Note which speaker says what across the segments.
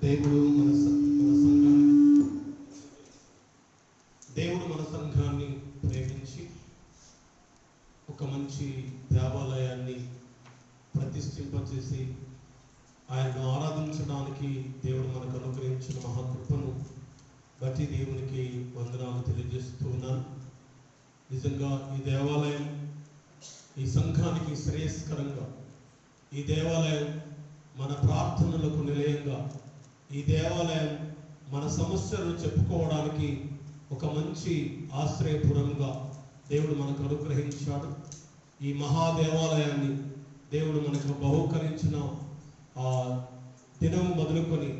Speaker 1: దేవుడు మన సంఘాన్ని ప్రేమించి ఒక మంచి దేవాలయాన్ని ప్రతిష్ఠింపచేసి ఆయనను ఆరాధించడానికి దేవుడు మనకు అనుగ్రహించిన మహాకృపను బట్టి దేవునికి వందనాలు తెలియజేస్తూ ఉన్నాను. నిజంగా ఈ దేవాలయం ఈ సంఘానికి శ్రేయస్కరంగా, ఈ దేవాలయం మన ప్రార్థనలకు నిలయంగా, ఈ దేవాలయం మన సమస్యలను చెప్పుకోవడానికి ఒక మంచి ఆశ్రయపురంగా దేవుడు మనకు అనుగ్రహించాడు. ఈ మహాదేవాలయాన్ని దేవుడు మనకు బహుకరించిన ఆ దినము మొదలుకొని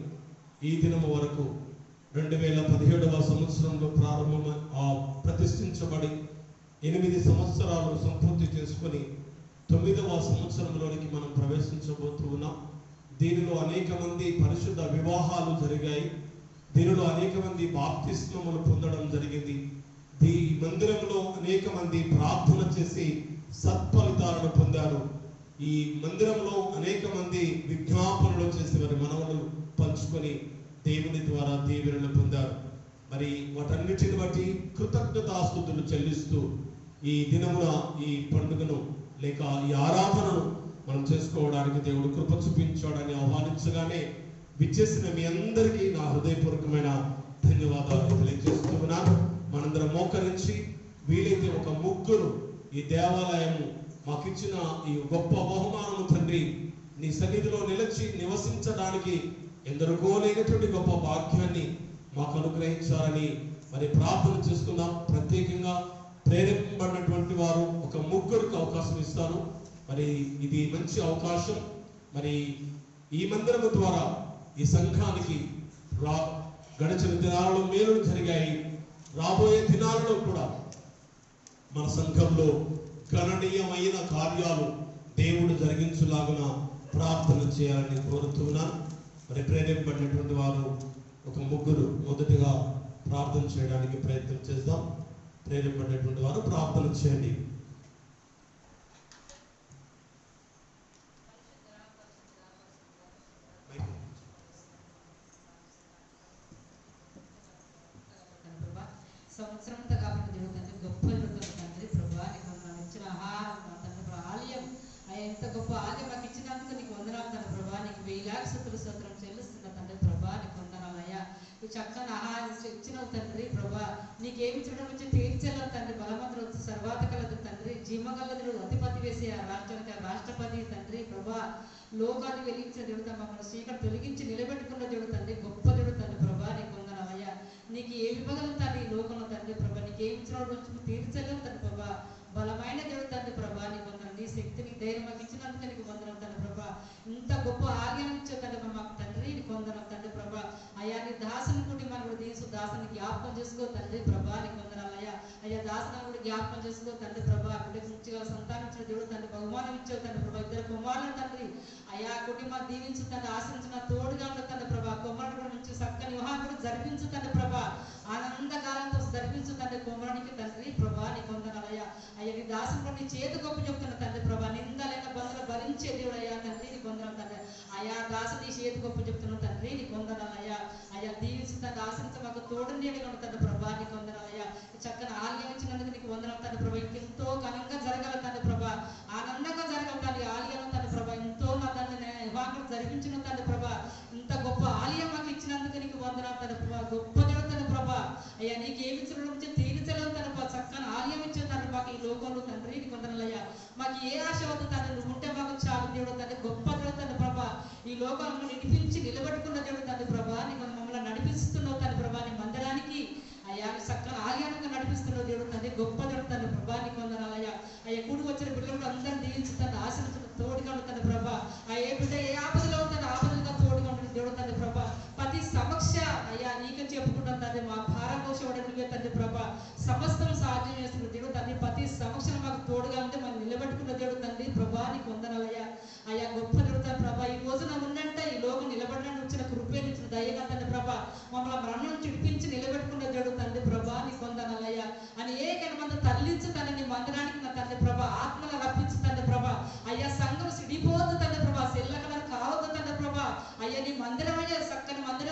Speaker 1: ఈ దినము వరకు 2017వ సంవత్సరంలో ప్రతిష్ఠించబడి 8 సంవత్సరాలు సంపూర్తి చేసుకొని 9వ సంవత్సరంలోనికి మనం ప్రవేశించబోతూ ఉన్నాం. దీనిలో అనేక మంది పరిశుద్ధ వివాహాలు జరిగాయి. దీనిలో అనేక మంది బాప్తిస్మములు పొందడం జరిగింది. ఈ మందిరంలో అనేక మంది ప్రార్థన చేసి సత్ఫలితాలను పొందారు. ఈ మందిరంలో అనేక మంది విజ్ఞాపనలు చేసి వారి మనవులు పంచుకొని దేవుని ద్వారా దీవెనలు పొందారు. మరి వాటన్నిటిని బట్టి కృతజ్ఞతాస్తుతులు చెల్లిస్తూ ఈ దినమున ఈ పండుగను లేక ఈ ఆరాధనను మనం చేసుకోవడానికి దేవుడు కృప చూపించాడని ఆహ్వానించగానే విచ్చేసిన మీ అందరికీ నా హృదయపూర్వకమైన ధన్యవాదాలు తెలియజేస్తూ ఉన్నాను. మనందరం మోకరించి వీలైతే ఒక ముగ్గురు ఈ దేవాలయము మాకిచ్చిన ఈ గొప్ప బహుమానము తండ్రి నీ సన్నిధిలో నివసించడానికి ఎందరికో లేనటువంటి గొప్ప భాగ్యాన్ని మాకు అనుగ్రహించాలని మరి ప్రార్థన చేసుకుందాం. ప్రత్యేకంగా ప్రేరేపింపబడినటువంటి వారు ఒక ముగ్గురికి అవకాశం ఇస్తాను. మరి ఇది మంచి అవకాశం. మరి ఈ మందిరము ద్వారా ఈ సంఘానికి గడిచిన దినాలలో మేలులు జరిగాయి. రాబోయే దినాలలో కూడా మన సంఘంలో గణనీయమైన కార్యాలు దేవుడు జరిగించులాగున ప్రార్థన చేయాలని కోరుతున్నాను. మరి ప్రేరేపబడినటువంటి వారు ఒక ముగ్గురు మొదటిగా ప్రార్థన చేయడానికి ప్రయత్నం చేద్దాం. ప్రేరేపబడినటువంటి వారు ప్రార్థన చేయండి.
Speaker 2: సంవత్సరంతో కాబట్టి దేవుడు తండ్రి గొప్ప తండ్రి ప్రభా నీకు వందనాలు. ఇచ్చిన ఆహారం తండ్రి ఆలయం ఎంత గొప్ప ఆలయం మాకు ఇచ్చినందుకు నీకు వందనాలు తండ్రి ప్రభా. నీకు 1000 స్తుతులు స్తోత్రం చెల్లిస్తున్న తండ్రి ప్రభా నీకు వందనాలు అయ్యా. నువ్వు చక్కని ఆహారం ఇచ్చినవు తండ్రి ప్రభా. నీకేమి ఇచ్చడం వచ్చి తీర్చేలా తండ్రి, బలవంతుడు సర్వాధికలదు తండ్రి, జీమగలదుడు అధిపతి వేసే ఆ రాష్ట్రానికి రాష్ట్రపతి తండ్రి ప్రభా. లోకాన్ని వెలిగించిన దేవుడు మమ్మల్ని చీకటి తొలగించి నిలబెట్టుకున్న దేవుడు తండ్రి, గొప్ప దేవుడు తండ్రి ప్రభా నీకు వందనాలు అయ్యా. నీకు ఏమి ఇవ్వగలం తండ్రి ఈ లోకంలో తండ్రి ప్రభా, నీకేమి ఇచ్చిన రోజు తీర్చగలం తండ్రి ప్రభా. బలమైన దేవుడు తండ్రి ప్రభా నీకు వందనం. నీ శక్తిని ధైర్యం మాకు ఇచ్చినందుకు నీకు వందనం తండ్రి ప్రభా. ఇంత గొప్ప ఆజ్ఞానం ఇచ్చే తండ్రి మాకు తండ్రి నీకు వందనం తండ్రి ప్రభా. అయ్యా నీ దాసుని కుటుంబాన్ని కూడా దీసు దాసుని జ్ఞాపకం చేసుకో తండ్రి ప్రభా నీకు వందనాలు అయ్యా. అయ్యా దాసుని కూడా జ్ఞాపకం చేసుకో తండ్రి ప్రభా. బిడ్డకు మంచిగా సంతానం ఇచ్చిన దేవుడు తండ్రి, బహుమానం ఇచ్చావు తండ్రి ప్రభా. 2 కుమారులు తండ్రి అయ్యా కుటుంబాన్ని దీవించు తండ్రి, ఆశ్రయించిన తోడుగా ఉన్న తండ్రి ప్రభా. కుమారుడు కూడా మంచి చక్కని వివాహం కూడా జరిపించు తండ్రి ప్రభా. ఆనందకాలంతో జరిపించు తండ్రి కుమారునికి తండ్రి ప్రభా నీకు వందనాలు అయ్యా. అయ్యా నీ దాసుని కూడా నీ చేతి గొప్ప చెప్తున్న తండ్రి ప్రభా. నిందలైన బంధువులు భరించే దేవుడు అయ్యా తండ్రి నీకు వందనాలు తండ్రి. అయ్యా దాసు నీ చేతి గొప్ప చెప్తున్న తండ్రి నీకు వందనాలు అయ్యా. అయ్యా దీవించు తండ్రి, ఆశ్రయించ మాకు తోడు నీడగా ఉన్న తండ్రి ప్రభా నీకు వందనాలు అయ్యా. చక్కని ఆలయం ఇచ్చినందుకు నీకు వందనాలు తండ్రి ప్రభా. ఇంకెంతో ఘనంగా జరగాల తండ్రి ప్రభా, ఆనందంగా జరగాలి తండ్రి ఆలయం తండ్రి ప్రభా. ఎంతో నా తండ్రి వివాహం జరిపించిన తండ్రి ప్రభా. ఇంత గొప్ప ఆలయం మాకు ఇచ్చినందుకు నీకు వందనాలు తండ్రి ప్రభా. గొప్ప దేవుడు తండ్రి ప్రభా. అయ్యా నీకు ఏమి ఇచ్చిన నుంచి తీర్చలేవు తండ్రి ప్రభా. చక్కని ఆలయం ఇచ్చే తండ్రి మాకు ఈ లోకంలో తండ్రి నీకు వందనాలు అయ్యా. మాకు ఏ ఆశ వద్దు తండ్రి, నువ్వు ఉంటే మాకు చాలు దేవుడు తండ్రి. గొప్ప దేవుడు తండ్రి ప్రభా. ఈ లోకంలో నడిపించి నిలబెట్టుకున్న దేవుడు తండ్రి ప్రభా. నీకు మమ్మల్ని నడిపిస్తున్నావు తండ్రి ప్రభా. నీ మందిరానికి అయ్యా చక్కని ఆలయానికి నడిపిస్తున్నావు దేవుడు తండ్రి, గొప్ప దేవుడు తండ్రి ప్రభా నీకు వందనాలు అయ్యా. అయ్యా కూడి వచ్చిన బిడ్డలు అందరిని దీవించి తండ్రి, ఆశించిన తోడుగా ఉంటుంది ప్రభా. ఏ బిడ్డ ఏ ఆపదలో ఉంటుంది ఆపదలుగా తోడుగా ఉంటుంది దేవుడు తండ్రి ప్రభా. ప్రతి సమక్ష అయ్యా నీకే చెప్పుకుంటాం తండ్రి, మా భారం కోసేవాడు నువ్వే తండ్రి ప్రభా. సమస్తం సాధ్యం చేస్తున్న దేవుడు తండ్రి, ప్రతి సమక్షం మాకు తోడుగా ఉంటే మనం నిలబెట్టుకున్న దేవుడు తండ్రి ప్రభా నీకు వందనాలు అయ్యా. అయ్యా గొప్ప దేవుడు తండ్రి ప్రభా. ఈ రోజున ఉన్నంటే ఈ లోకం నిలబడడానికి వచ్చిన కృపేని ఇచ్చిన దయగా తండ్రి ప్రభా. మమ్మల్ని మరణం చిడిపించి నిలబెట్టుకున్న దేవుడు తండ్రి ప్రభా నీకు వందనాలు అయ్యా. అనేక మంది తరలించు తండ్రి నీ మందిరానికి నా తండ్రి ప్రభా. ఆత్మలు రప్పించు తండ్రి ప్రభా. అయ్యా సంఘం సిడిపోదు తండ్రి ప్రభా. సెల్లకల కావద్దు తండ్రి ప్రభా. అయ్యా నీ మందిరం అయ్యా చక్కని మందిరం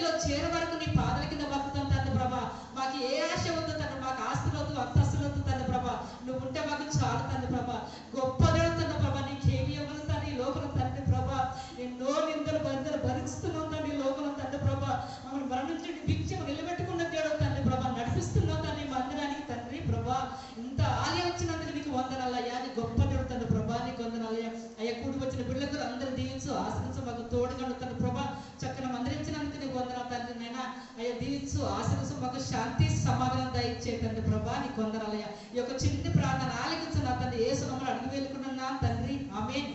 Speaker 2: సన్నిధిలో చేరే వరకు నీ పాదాల కింద బతుకుతాం తండ్రి ప్రభా. మాకు ఏ ఆశ వద్దు తండ్రి, మాకు ఆస్తులు వద్దు, అంతస్తులు వద్దు తండ్రి ప్రభా. నువ్వు ఉంటే మాకు చాలు తండ్రి ప్రభా. గొప్ప దేవుడు తండ్రి ప్రభా, నీకేమి ఇవ్వగలుగుతాను ఈ లోకంలో తండ్రి ప్రభా. ఎన్నో నిందలు బందలు భరిస్తున్నావు తండ్రి ఈ లోకంలో తండ్రి ప్రభా. మమ్మల్ని మరణించి భిక్షము నిలబెట్టుకున్న దేవుడు తండ్రి ప్రభా. నడిపిస్తున్నావు తండ్రి మందిరానికి తండ్రి ప్రభా. ఇంత ఆలయం వచ్చినందుకు నీకు వందనాలయ్యా. నీ గొప్ప దేవుడు తండ్రి ప్రభా, నీకు వందనాలయ్యా. అయ్యా కూడి వచ్చిన బిడ్డలకు అందరూ దీవించు, ఆశ్రయించు, మాకు తోడుగా తండ్రి ప్రభా. చక్కని మందిరించినందుకు నీకు వందనాలు తండ్రి నైనా. అయ్యా దీవించు, ఆశ్రయించు, మాకు శాంతి సమాధానం దయచే తండ్రి ప్రభా. నీకు వందనాలయ్యా. ఈ యొక్క చిన్ని ప్రార్థన ఆలకించు నా తండ్రి. యేసు నామములో అడిగి వేడుకున్నాను తండ్రి, ఆమేన్.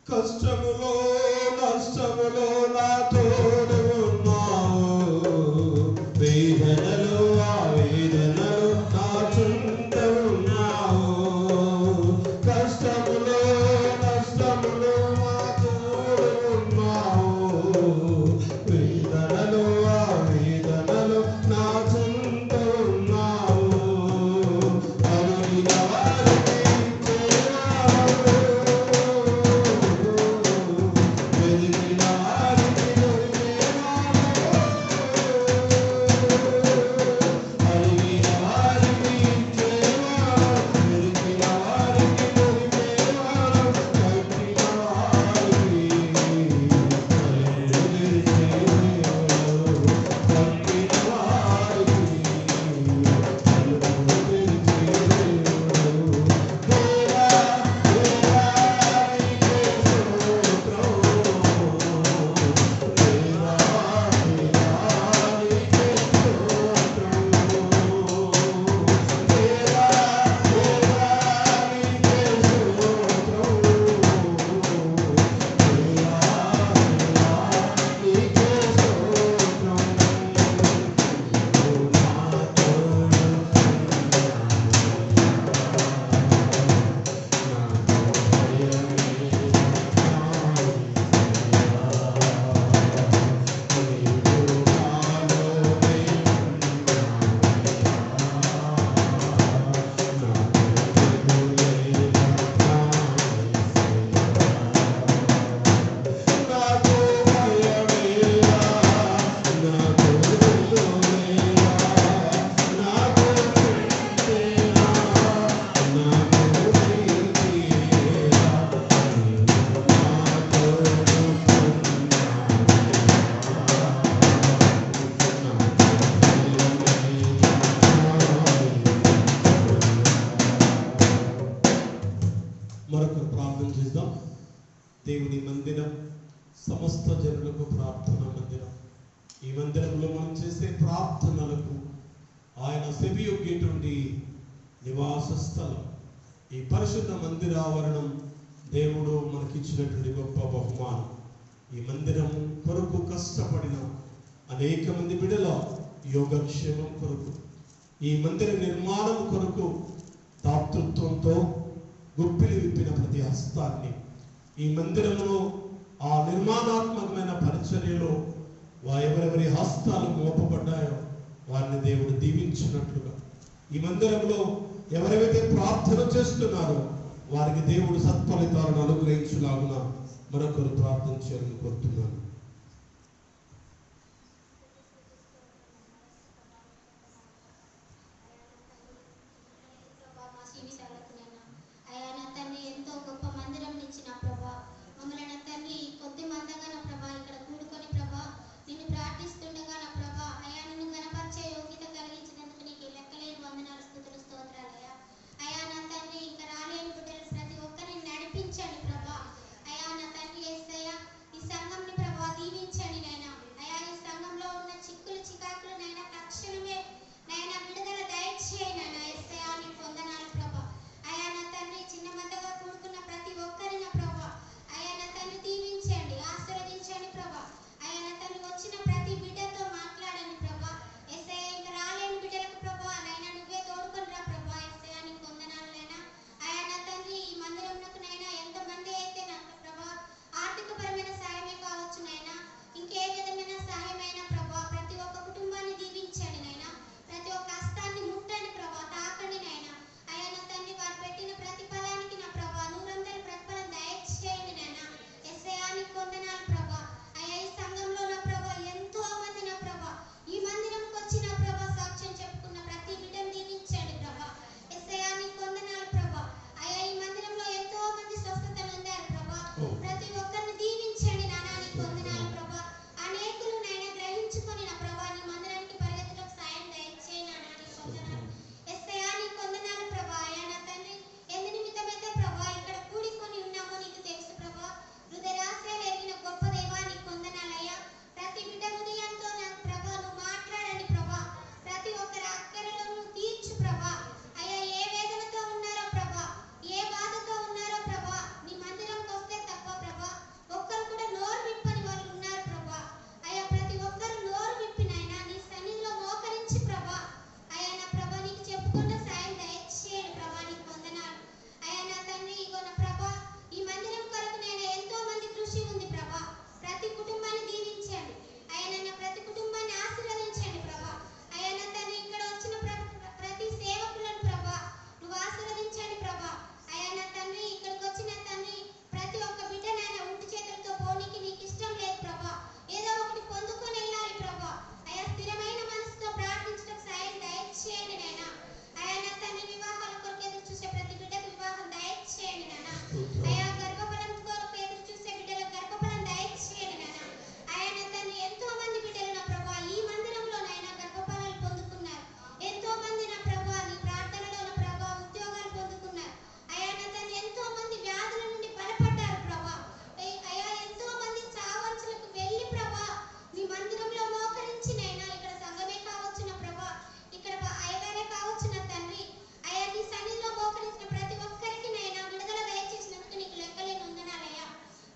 Speaker 1: కష్టములో నష్టములో నా తోడు ఉన్నావు, వేదనలు ఆ వేదనలు నా చుంట ఉన్నావు. కష్టములో నష్టములో నా తోడు ఉన్నావు, వేదనలు ఆ వేదనలు నా చుంట ఉన్నావు. అడిగిన వారికి మరొక ప్రార్థన చేద్దాం. దేవుని మందిరం సమస్త జనులకు ప్రార్థన మందిరం. ఈ మందిరంలో మనం చేసే ప్రార్థనలకు ఆయన సెవియొగ్గేటువంటి నివాస స్థలం. ఈ పరిశుద్ధ మందిరావరణం దేవుడు మనకిచ్చినటువంటి గొప్ప బహుమానం. ఈ మందిరం కొరకు కష్టపడిన అనేక మంది బిడ్డల యోగక్షేమం కొరకు, ఈ మందిర నిర్మాణం కొరకు దాతృత్వంతో గుప్పిలి విప్పిన ప్రతి హస్తాన్ని ఈ మందిరంలో ఆ నిర్మాణాత్మకమైన పరిచర్యలో ఎవరెవరి హస్తాలు మోపబడ్డాయో వారిని దేవుడు దీవించినట్లుగా ఈ మందిరంలో ఎవరైతే ప్రార్థన చేస్తున్నారో వారికి దేవుడు సత్ఫలితాలను అనుగ్రహించులాగున మరొకరు ప్రార్థన చేయాలని కోరుతున్నాను.
Speaker 3: ప్రతి ఒక్కరిని నడిపించండి ప్రభా. అయా నా తండ్రి యేసయ్య, ఈ సంఘంని ప్రభా తగ్గించుకొని నా ప్రభా నీ మందిరానికి పరిగెత్తడానికి సాయం దయచేయి నాయనా నీ వందనాలు. యేసయ్యా నీ వందనాలు ప్రభా. అయ్యా నా తండ్రి ఎందు నిమిత్తమైతే ప్రభా ఇక్కడ కూడుకొని ఉన్నామో నీకు తెలుసు ప్రభా. హృదయాశయాలు ఎరిగిన గొప్ప దేవా నీకు వందనాలయ్యా. ప్రతి బిడ్డ హృదయంతో నాకు ప్రభా నువ్వు మాట్లాడండి ప్రభా. ప్రతి ఒక్కరి అక్కరలో నువ్వు తీర్చు ప్రభా. అయ్యా ఏ వేదనతో ఉన్నారో ప్రభా, ఏ బాధతో ఉన్నారో ప్రభా, నీ మందిరంకి వస్తే తప్ప ప్రభా ఒక్కరు కూడా నోరు విప్పని వాళ్ళు ఉన్నారు ప్రభా. అయ్యా ప్రతి ఒక్కరు నోరు విప్పినైనా నీ సన్నిధిలో మోకరించి ప్రభా అయ్యా నా ప్రభా నీకు చెప్పుకుంటూ సాయం దయచేయండి ప్రభా నీకు వందనాలు. అయ్యా నా తండ్రి ఇగో నా ప్రభా ఈ మందిరం కొరకు నేను ఎంతో మంది కృషి ఉంది ప్రభా. ప్రతి కుటుంబాన్ని దీవించండి అయ్యా నన్ను, ప్రతి కుటుంబాన్ని ఆశీర్వదించండి ప్రభా. అయ్యా నా తండ్రి ఇక్కడ వచ్చిన ప్రతి సేవకులను ప్రభా నువ్వు ఆశీర్వదించండి ప్రభా. అయ్యా నా తండ్రి ఇక్కడికి వచ్చిన తండ్రి ప్రతి ఒక్క బిడ్డ నాయన ఉంటి చేతులతో పోనీకి నీకు ఇష్టం లేదు ప్రభా. ఏదో ఒకటి పొందుకొని వెళ్ళాలి ప్రభా. అయ్యా స్థిరమైన మనసుతో ప్రార్థించడానికి సాయం దయచేయండి నాయన. అయ్యా నా తండ్రి వివాహాల కొరకు ఎదురు చూసే ప్రతి బిడ్డకు వివాహం దయచేయండి నాయన. అయ్యా గర్భఫలం కొరకు ఎదురు చూసే బిడ్డలకు గర్భఫలం దయచేయండి నాయన. అయ్యా నా తండ్రి ఎంతో మంది బిడ్డలు నా ప్రభా ఈ మందిరంలో నాయన గర్భఫలాలు పొందుకున్నారు. ఎంతో మంది నా ప్రభా నీ ప్రార్థనలో నా ప్రభా ఉద్యోగాలు పొందుకున్నారు. అయ్యా నా తండ్రి ఎంతో మంది వ్యాధుల నుండి బలపడ్డారు ప్రభా. అయ్యా ఎంతో మంది చావంచులకు వెళ్ళి ప్రభా నీ మందిరంలో మోకరించినైనా ఇక్కడ సంఘమే కావచ్చు నా ప్రభా, ఇక్కడ అయ్యగారే కావచ్చు నా తండ్రి. అయ్యా నీ సన్నిధిలో మోకరించిన ప్రతి ఒక్కరికి నైనా విడుదల దయచేసినందుకు నీకు లెక్కలేని వందనాలయ్యా.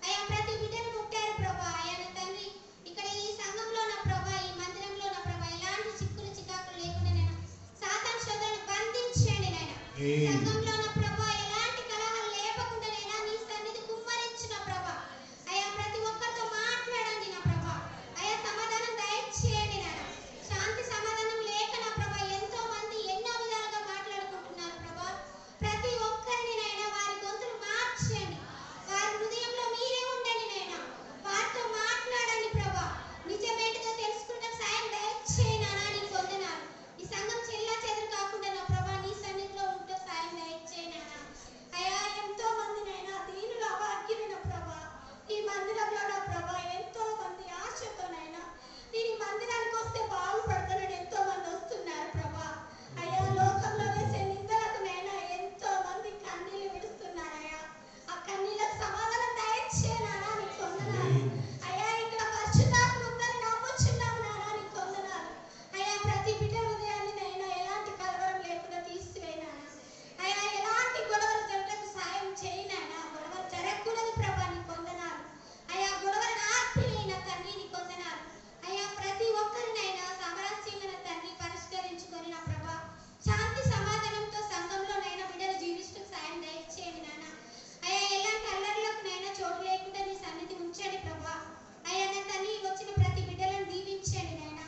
Speaker 3: అయ్యా ప్రతి బిడ్డను ముట్టారు ప్రభా. అయ్యా నా తండ్రి ఇక్కడ ఈ సంఘంలో నా ప్రభా ఈ మందిరంలో నా ప్రభా ఎలాంటి చిక్కులు చికాకులు లేకుండా నైనా సాతాను శోధనను బంధించండి నైనా. సంఘంలో నా ప్రభా ఎలాంటి కలహాలు లేపకుండా నైనా నీ సన్నిధి కుమ్మరించు నా ప్రభా. అయ్యా ప్రతి ఒక్కరితో మాట్లాడండి నా ప్రభా. అయ్యా సమాధానం దయచేయండి నాయన. శాంతి సమాధానం లేక నా ప్రభా ఎంతో మంది ఎన్నో విధాలుగా మాట్లాడుకుంటున్నారు ప్రభా. ప్రతి ఒక్కరిని నైనా వారి గొంతులు మార్చండి. వారి హృదయంలో మీరే ఉండండి నైనా. వారితో మాట్లాడండి ప్రభా. నిజమేంటిదో తెలుసుకుంటే సాయం దయచేయి నానా నీకు వందనాలు. ఈ సంఘం చెల్లా చెదరు కాకుండా నా ప్రభా నీ సన్నిధిలో ఉంటూ సాయం దయచేయి నానా. అయ్యా ఎంతో మంది నైనా దీనులు అభాగ్యులైన ప్రభా ఈ మందిరంలో నా ప్రభా ఎంతో మంది ఆశతోనైనా నేను ఈ మందిరానికి వస్తే బాగుపడతానని ఎంతో మంది వస్తున్నారు ప్రభా. అయ్యా లోకంలో వేసే నిందలకు నైనా ఎంతో మంది కన్నీళ్లు విడుస్తున్నారయ్యా. ఆ కన్నీళ్ళకు సమాధానం దయచేయనానా నీకు వందనాలు. అయ్యా ఇక్కడ పరిశుద్ధాత్మ ఉందని నమ్ముచున్నాము నానా నీకు వందనాలు. అయ్యా ప్రతి బిడ్డ హృదయాన్ని నైనా ఎలాంటి కలవరం లేకుండా తీసివేయనానా. అయ్యా ఎలాంటి గొడవలు జరగకు సాయం చేయనానా. గొడవలు జరగకూడదు ప్రభా నీకు వందనాలు. అయ్యా గొడవలను ఆర్పివేయన తండ్రి నీకు వందనాలు. అయ్యా ప్రతి ఒక్కరినైనా సామరస్యంగా నా తండ్రి పరిష్కరించుకొని నా ప్రభా శాంతి సమాధానంతో సంఘంలోనైనా బిడ్డలు జీవిస్తూ సాయం దయచేయండి నాన్న. అయ్యా ఎలాంటి అల్లర్లకు నైనా చోటు లేకుండా నీ సన్నిధి ఉంచండి ప్రభా. అయ్యా నా తండ్రి వచ్చిన ప్రతి బిడ్డలను దీవించండి నాయన.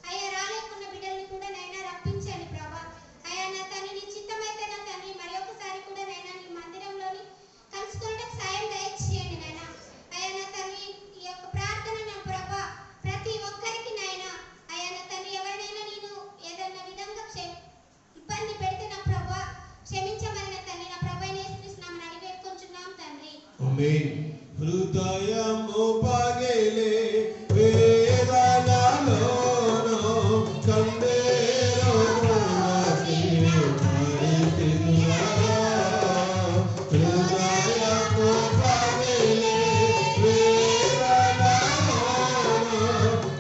Speaker 3: అయ్యా రాలేకున్న బిడ్డల్ని కూడా నైనా రప్పించండి ప్రభా. అయ్యా నా తండ్రి నీ చిత్తమైతే నా తండ్రి మరి ఒకసారి కూడా నైనా నీ మందిరంలోని కలుసుకోవడానికి సాయం దయచేయండి నాయన. అయ్యా నా తండ్రి ఈ యొక్క ప్రార్థన నా ప్రభా ప్రతి ఒక్కరికి నైనా అయ్యా నా తండ్రి ఎవరినైనా నేను ఏదైనా విధంగా ఇబ్బంది పెడితే నా ప్రభా క్షమించమని నా తండ్రి నా ప్రభా యేసుక్రీస్తునామమున అడిగి వేడుకొంచున్నాం తండ్రి.
Speaker 1: ఆమేన్. హృదయము పగిలి వేదనలోను కందేరు హృదయము పగిలి వేదనలోను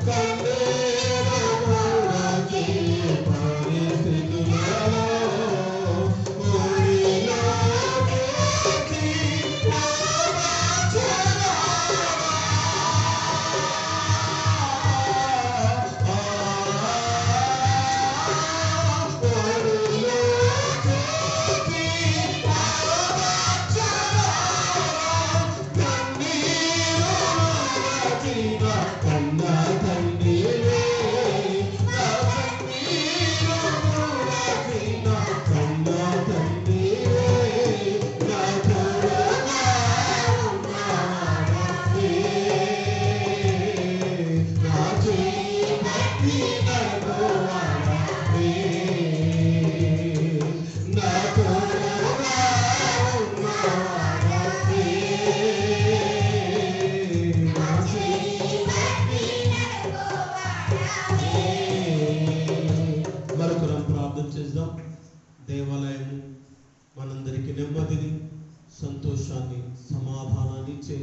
Speaker 1: కందేరు పరిస్థితులలో దేవాలయము మనందరికీ నెమ్మదిని, సంతోషాన్ని, సమాధానాన్ని ఇచ్చే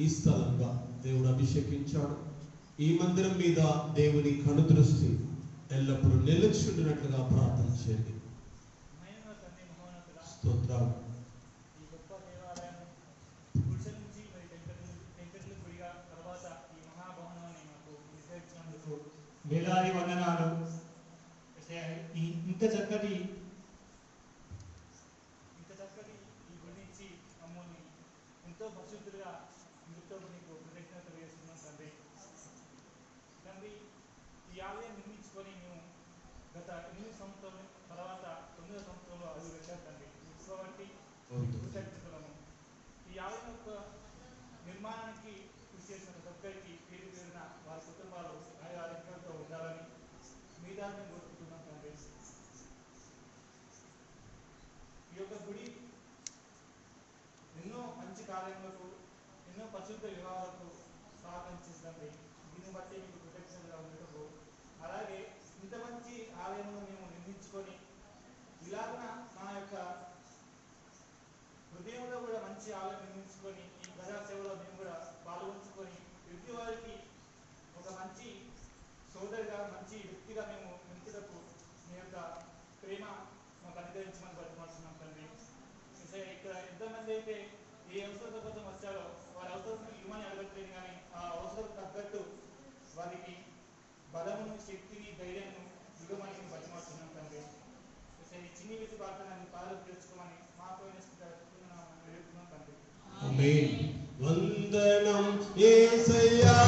Speaker 1: ఈ స్థలంగా దేవుడు అభిషేకించాడు. ఈ మందిరం మీద దేవుని కనుదృష్టి ఎల్లప్పుడూ నిలిచినట్లుగా ప్రార్థన చేయండి. స్తోత్రాలు.
Speaker 4: వేలాది వందనాలు. ఇంత చక్కటి ఈ గురించి మమ్మల్ని ఎంతో పరిశుద్ధులుగా ఇందుతో మీకు కృతజ్ఞత వేస్తున్నాం తండ్రి. తండ్రి, ఈ ఆలయం నిర్మించుకొని మేము గత 8 సంవత్సరాల తర్వాత 9వ సంవత్సరంలో అడుగు పెట్టారు తండ్రి. కాబట్టి కృతజ్ఞతలను ఈ ఆలయం యొక్క నిర్మాణానికి కృషి చేసిన ప్రతి ఒక్కరికి పేరు పేరున వారి కుటుంబాలు ఆరోగ్యాలతో ఉండాలని మీ దాన్ని కోరుకుంటున్నాం తండ్రి. ఈ యొక్క గుడి ఎన్నో మంచి కార్యములకు, ఎన్నో పరిశుద్ధ వివాహాలకు సహకరించిందండి. దీన్ని బట్టి మీకు కృతజ్ఞతగా ఉండటకు, అలాగే ఇంత మంచి ఆలయమును మేము నిర్మించుకొని ఇలాగున మా యొక్క హృదయంలో కూడా మంచి ఆలయం నిర్మించుకొని ఈ ప్రజా సేవలో మేము కూడా పాల్గొంచుకొని ప్రతి వారికి ఒక మంచి సోదరిగా, మంచి వ్యక్తిగా మేము పెంచుటకు మీ యొక్క ప్రేమ మాకు అనుగ్రహించమని బతిమాడుతున్నాం తండ్రి. ఇక్కడ ఎంతమంది అయితే ఏ అవసరాల కోసం వచ్చారో వారి అవసరం ఇవ్వమని అడగట్లేదు, కానీ ఆ అవసరం తగ్గట్టు వారికి బలమును, శక్తిని, ధైర్యమును ఇవ్వమని మేము బతిమాడుతున్నాం తండ్రి. ఈ చిన్ని వ్యక్తి ప్రార్థనని పాదలు తెచ్చుకోమని మాకు వేడుకున్నాం తండ్రి.
Speaker 1: ఆమేన్. వందనం యేసయ్యా,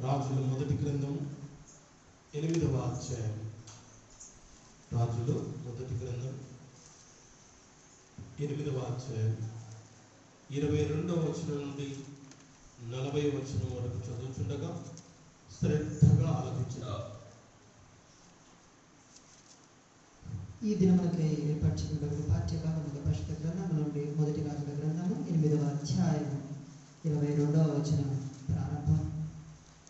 Speaker 1: రాజుల మొదటి గ్రంథం 8వ అధ్యాయం. రాజులు మొదటి గ్రంథం 8వ అధ్యాయం 22వ వచనం నుండి 40వ వచనం వరకు చదువుతుండగా శ్రద్ధగా ఆలోచించారు.
Speaker 5: ఈ దినమునకై ఏర్పరచిన పాఠ్యభాగముగా పరిశుద్ధ గ్రంథము నుండి మొదటి రాజుల గ్రంథము 8వ అధ్యాయము 22వ వచనం ప్రారంభం.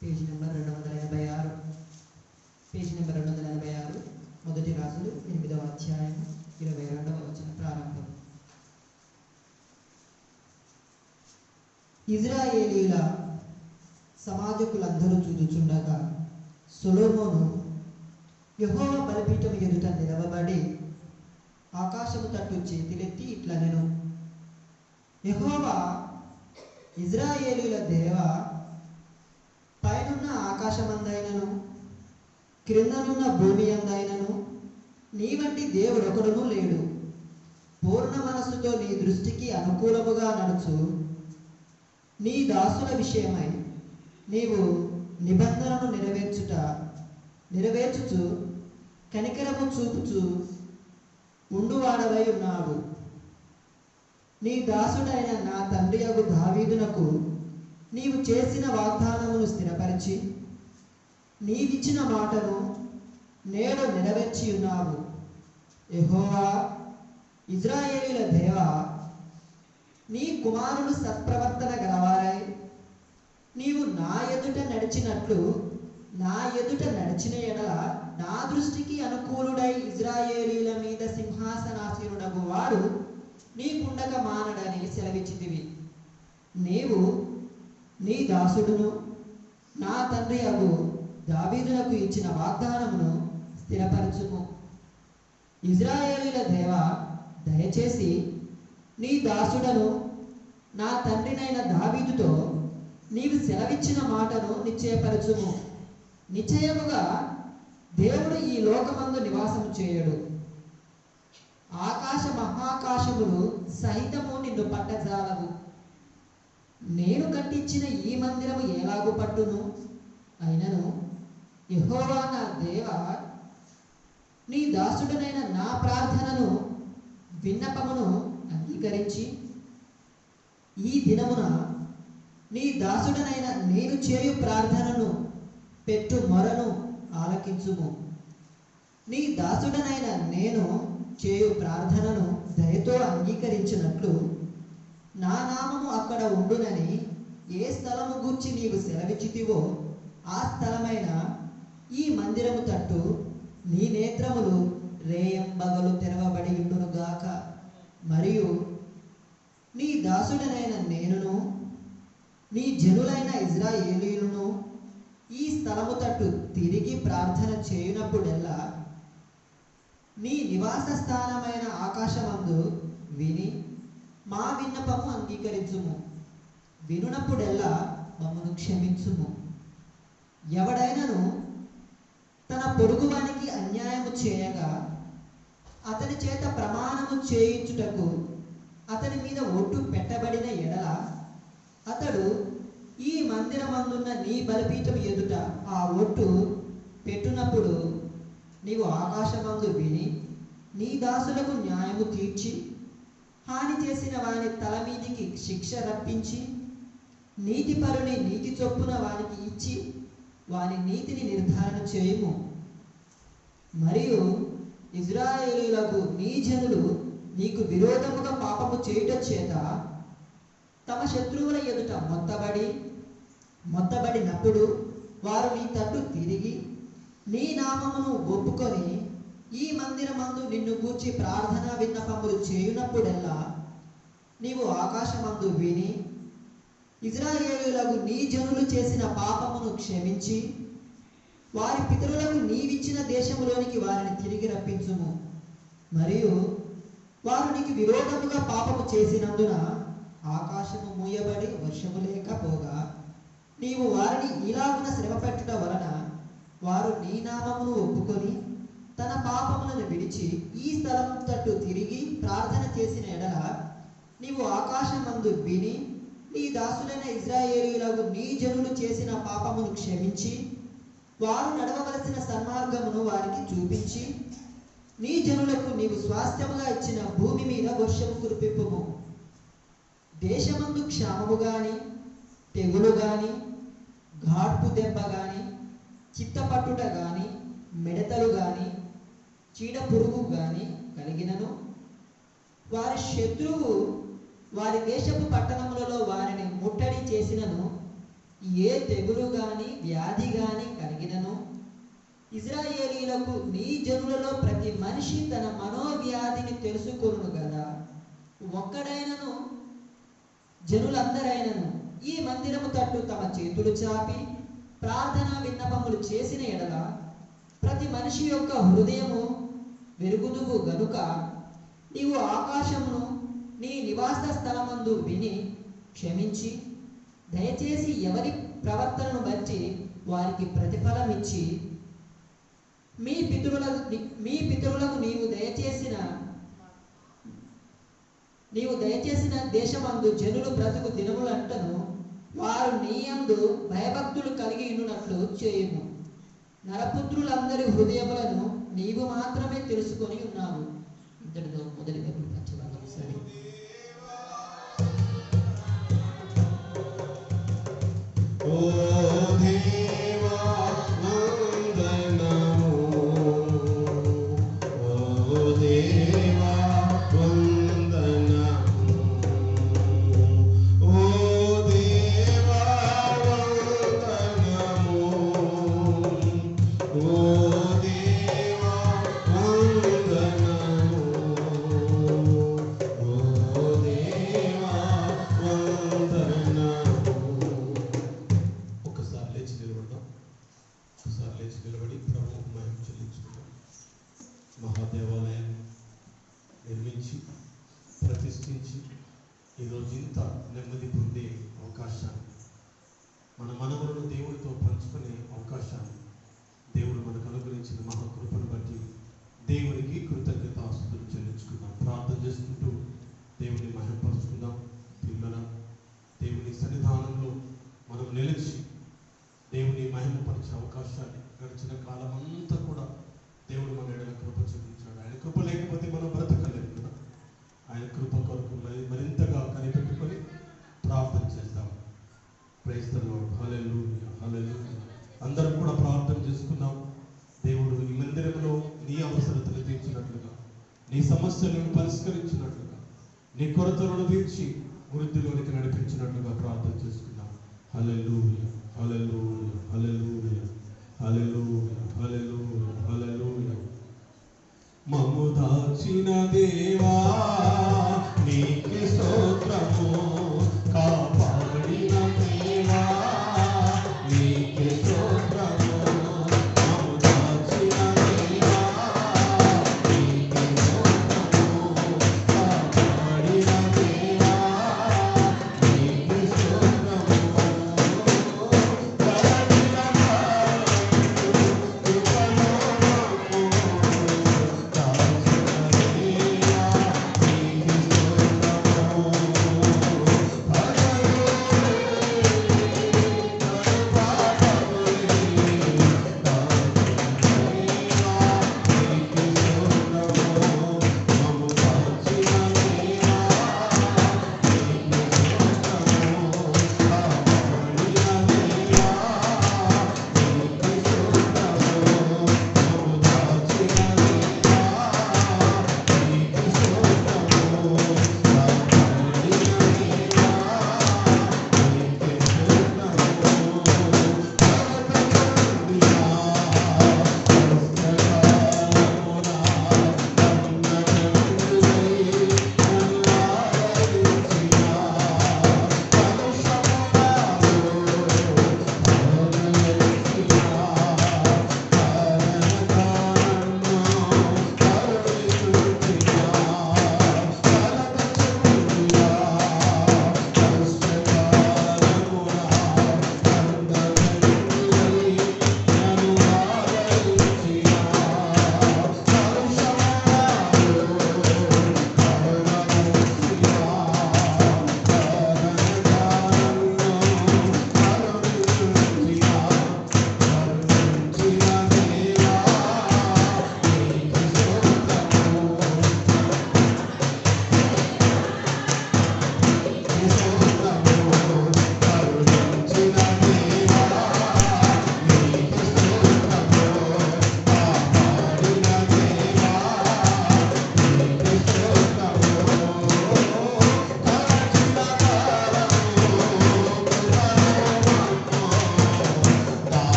Speaker 5: Page number 286. Page number 286. మొదటి రాజులు 8వ అధ్యాయము 22వ వచనం ప్రారంభం. ఇజ్రాయేలీల సమాజకులందరూ చూచుచుండగా సొలొమోను యెహోవా బలిపీఠం ఎదుట నిలవబడి ఆకాశము తట్టు చేతులెత్తి ఇట్లనెను, యెహోవా ఇజ్రాయేలీల దేవా, పైనున్న ఆకాశమందైనను క్రిందనున్న భూమి అందైనను నీ వంటి దేవుడొకడును లేడు. పూర్ణ మనస్సుతో నీ దృష్టికి అనుకూలముగా నడుచు నీ దాసుల విషయమై నీవు నిబంధనను నెరవేర్చుచు కనికరము చూపుచు ఉండువాడవై ఉన్నావు. నీ దాసుడైన నా తండ్రి యగు దావీదునకు నీవు చేసిన వాగ్దానమును స్థిరపరిచి నీవిచ్చిన మాటను నేడు నెరవేర్చి ఉన్నావు. యెహోవా ఇజ్రాయేలీల దేవా, నీ కుమారులు సత్ప్రవర్తన గలవారై నీవు నా ఎదుట నడిచినట్లు నా ఎదుట నడిచిన ఎడల నా దృష్టికి అనుకూలుడై ఇజ్రాయేలీల మీద సింహాసనాసీనుడగు వాడు నీకుండక మానడని సెలవిచ్చితివి. నీవు నీ దాసుడును నా తండ్రి అగు దావీదునకు ఇచ్చిన వాగ్దానమును స్థిరపరచుము. ఇజ్రాయేలీల దేవా, దయచేసి నీ దాసుడను నా తండ్రినైన దావీదుతో నీవు సెలవిచ్చిన మాటను నిశ్చయపరచుము. నిశ్చయముగా దేవుడు ఈ లోకమందు నివాసము చేయడు. ఆకాశ మహాకాశములు సహితము నిన్ను పట్టజాలవు. నేను కట్టించిన ఈ మందిరము ఎలాగు పట్టును? అయినను యెహోవా నా దేవా, నీ దాసుడనైన నా ప్రార్థనను విన్నపమును అంగీకరించి ఈ దినమున నీ దాసుడనైన నేను చేయు ప్రార్థనను పెట్టు మొరను ఆలకించుము. నీ దాసుడనైన నేను చేయు ప్రార్థనను దయతో అంగీకరించినట్లు నా నామము అక్కడ ఉండునని ఏ స్థలము గూర్చి నీవు సెలవిచ్చితివో ఆ స్థలమైన ఈ మందిరము తట్టు నీ నేత్రములు రేయంబగలు తెరవబడి ఉండునుగాక. మరియు నీ దాసుడనైన నేనును నీ జనులైన ఇజ్రాయేలీయులను ఈ స్థలము తట్టు తిరిగి ప్రార్థన చేయునప్పుడెల్లా నీ నివాస స్థానమైన ఆకాశమందు విని మా విన్నపము అంగీకరించుము. వినునప్పుడెల్లా మమ్మను క్షమించుము. ఎవడైనను తన పొరుగువానికి అన్యాయము చేయగా అతని చేత ప్రమాణము చేయించుటకు అతని మీద ఒట్టు పెట్టబడిన ఎడల అతడు ఈ మందిరమందున్న నీ బలిపీఠం ఎదుట ఆ ఒట్టు పెట్టునప్పుడు నీవు ఆకాశమందు విని నీ దాసులకు న్యాయము తీర్చి హాని చేసిన వాని తల మీదికి శిక్ష రప్పించి నీతిపరుని నీతి చొప్పున వానికి ఇచ్చి వాని నీతిని నిర్ధారణ చేయుము. మరియు ఇజ్రాయేలీయులకు నీ జనులు నీకు విరోధముగా పాపము చేయుట చేత తమ శత్రువుల ఎదుట మొత్తబడినప్పుడు వారు నీ తట్టు తిరిగి నీ నామమును ఒప్పుకొని ఈ మందిరమందు నిన్ను గూర్చి ప్రార్థనా విన్నపములు చేయునప్పుడెల్లా నీవు ఆకాశమందు విని ఇజ్రాయేలీయులకు నీ జనులు చేసిన పాపమును క్షమించి వారి పితరులకు నీవిచ్చిన దేశములోనికి వారిని తిరిగి రప్పించుము. మరియు వారు నీకు విరోధముగా పాపము చేసినందున ఆకాశము మూయబడి వర్షము లేకపోగా నీవు వారిని ఇలాగున శ్రమ పెట్టుట వలన వారు నీ నామమును ఒప్పుకొని తన పాపములను విడిచి ఈ స్థలం తట్టు తిరిగి ప్రార్థన చేసిన ఎడల నీవు ఆకాశమందు విని నీ దాసులైన ఇజ్రాయేలీయులకు నీ జనులు చేసిన పాపమును క్షమించి వారు నడవవలసిన సన్మార్గమును వారికి చూపించి నీ జనులకు నీవు స్వాస్థ్యముగా ఇచ్చిన భూమి మీద వర్షము కురిపింపుము. దేశమందు క్షామము గాని తెగులు గాని ఘాట్పు దెబ్బ గాని, చిత్తపట్టుట గాని, మిడతలు గాని, చీడ పురుగు గాని కలిగినను, వారి శత్రువు వారి దేశపు పట్టణములలో వారిని ముట్టడి చేసినను, ఏ తెగులు గాని వ్యాధి గాని కలిగినను, ఇజ్రాయేలీలకు నీ జనులలో ప్రతి మనిషి తన మనోవ్యాధిని తెలుసుకొనును కదా. ఒక్కడైనను జనులందరైనను ఈ మందిరము తట్టు తమ చేతులు చాపి ప్రార్థనా విన్నపములు చేసిన ఎడల ప్రతి మనిషి యొక్క హృదయము వెరుగుదువు గనుక నీవు ఆకాశమును నీ నివాస స్థలమందు విని క్షమించి దయచేసి ఎవరి ప్రవర్తనను బట్టి వారికి ప్రతిఫలం ఇచ్చి మీ పితరులకు నీవు దయచేసిన దేశమందు జనులు బ్రతుకు దినములంటను వారు నీ యందు భయభక్తులు కలిగి ఉన్నట్లు చేయుము. నరపుత్రులందరి హృదయములను నీవు మాత్రమే తెలుసుకొని ఉన్నావు. ఇంతటితో మొదటి పంచభాగం సరే.
Speaker 1: మహాదేవాలయాన్ని నిర్మించి ప్రతిష్ఠించి ఈరోజు ఇంత నెమ్మది పొందే అవకాశాన్ని, మన మనవులను దేవుడితో పంచుకునే అవకాశాన్ని దేవుడు మనకు అనుగ్రహించిన మహాకృపను బట్టి దేవునికి కృతజ్ఞతాస్తుతులు చెల్లించుకుందాం. ప్రార్థన చేసుకుంటూ దేవుని మహిమపరుచుకుందాం. పిల్లల దేవుని సన్నిధానంలో మనం నిలిచి దేవుని మహిమపరిచే అవకాశాన్ని గడిచిన కాలం అంతా కూడా దేవుడు మన ఎడల కృప చూపించాడు. ఆయన కృప లేకపోతే మనం బ్రతకలేము కదా. ఆయన కృప కొరకు మరింతగా కనిపెట్టుకొని ప్రార్థన చేస్తాం. Praise the Lord. Hallelujah, hallelujah. అందరం కూడా ప్రార్థన చేసుకుందాం. దేవుడు ఈ మందిరంలో నీ అవసరతలు తీర్చినట్లుగా, నీ సమస్యలను పరిష్కరించినట్లుగా, నీ కొరతలను తీర్చి వృద్ధిలోనికి నడిపించినట్లుగా ప్రార్థన చేసుకుందాం. హల్లెలూయా, హల్లెలూయా, హల్లెలూయా, హల్లెలూయా, హల్లెలూయా, హల్లెలూయా. మమ్ము దాచిన దేవా నీకే స్తోత్రము, కాపాడిన దేవా నీకే స్తోత్రము. మమ్ము దాచిన దేవా నీకే స్తోత్రము, కాపాడిన దేవా నీకే స్తోత్రము. కృపలో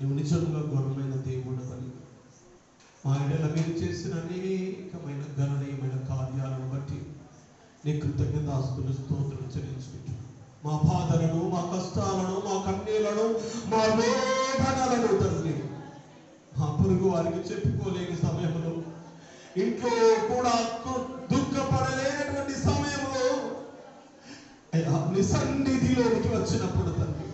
Speaker 1: నువ్వు నిజంగా ఘనమైన దేవుడు అని మా ఇళ్ళ మీరు చేసిన అనేకమైన గణనీయమైన కార్యాలను బట్టి నీ కృతజ్ఞతాస్తులు స్తోత్రం చెల్లించుకుంటున్నాను. మా బాధలను, మా కష్టాలను, మా కన్నీళ్లను, మా వేదనలను తండ్రి మా పొరుగు వారికి చెప్పుకోలేని సమయంలో, ఇంట్లో కూడా దుఃఖపడలేనటువంటి సమయంలో నీ సన్నిధిలోనికి వచ్చినప్పుడు తండ్రి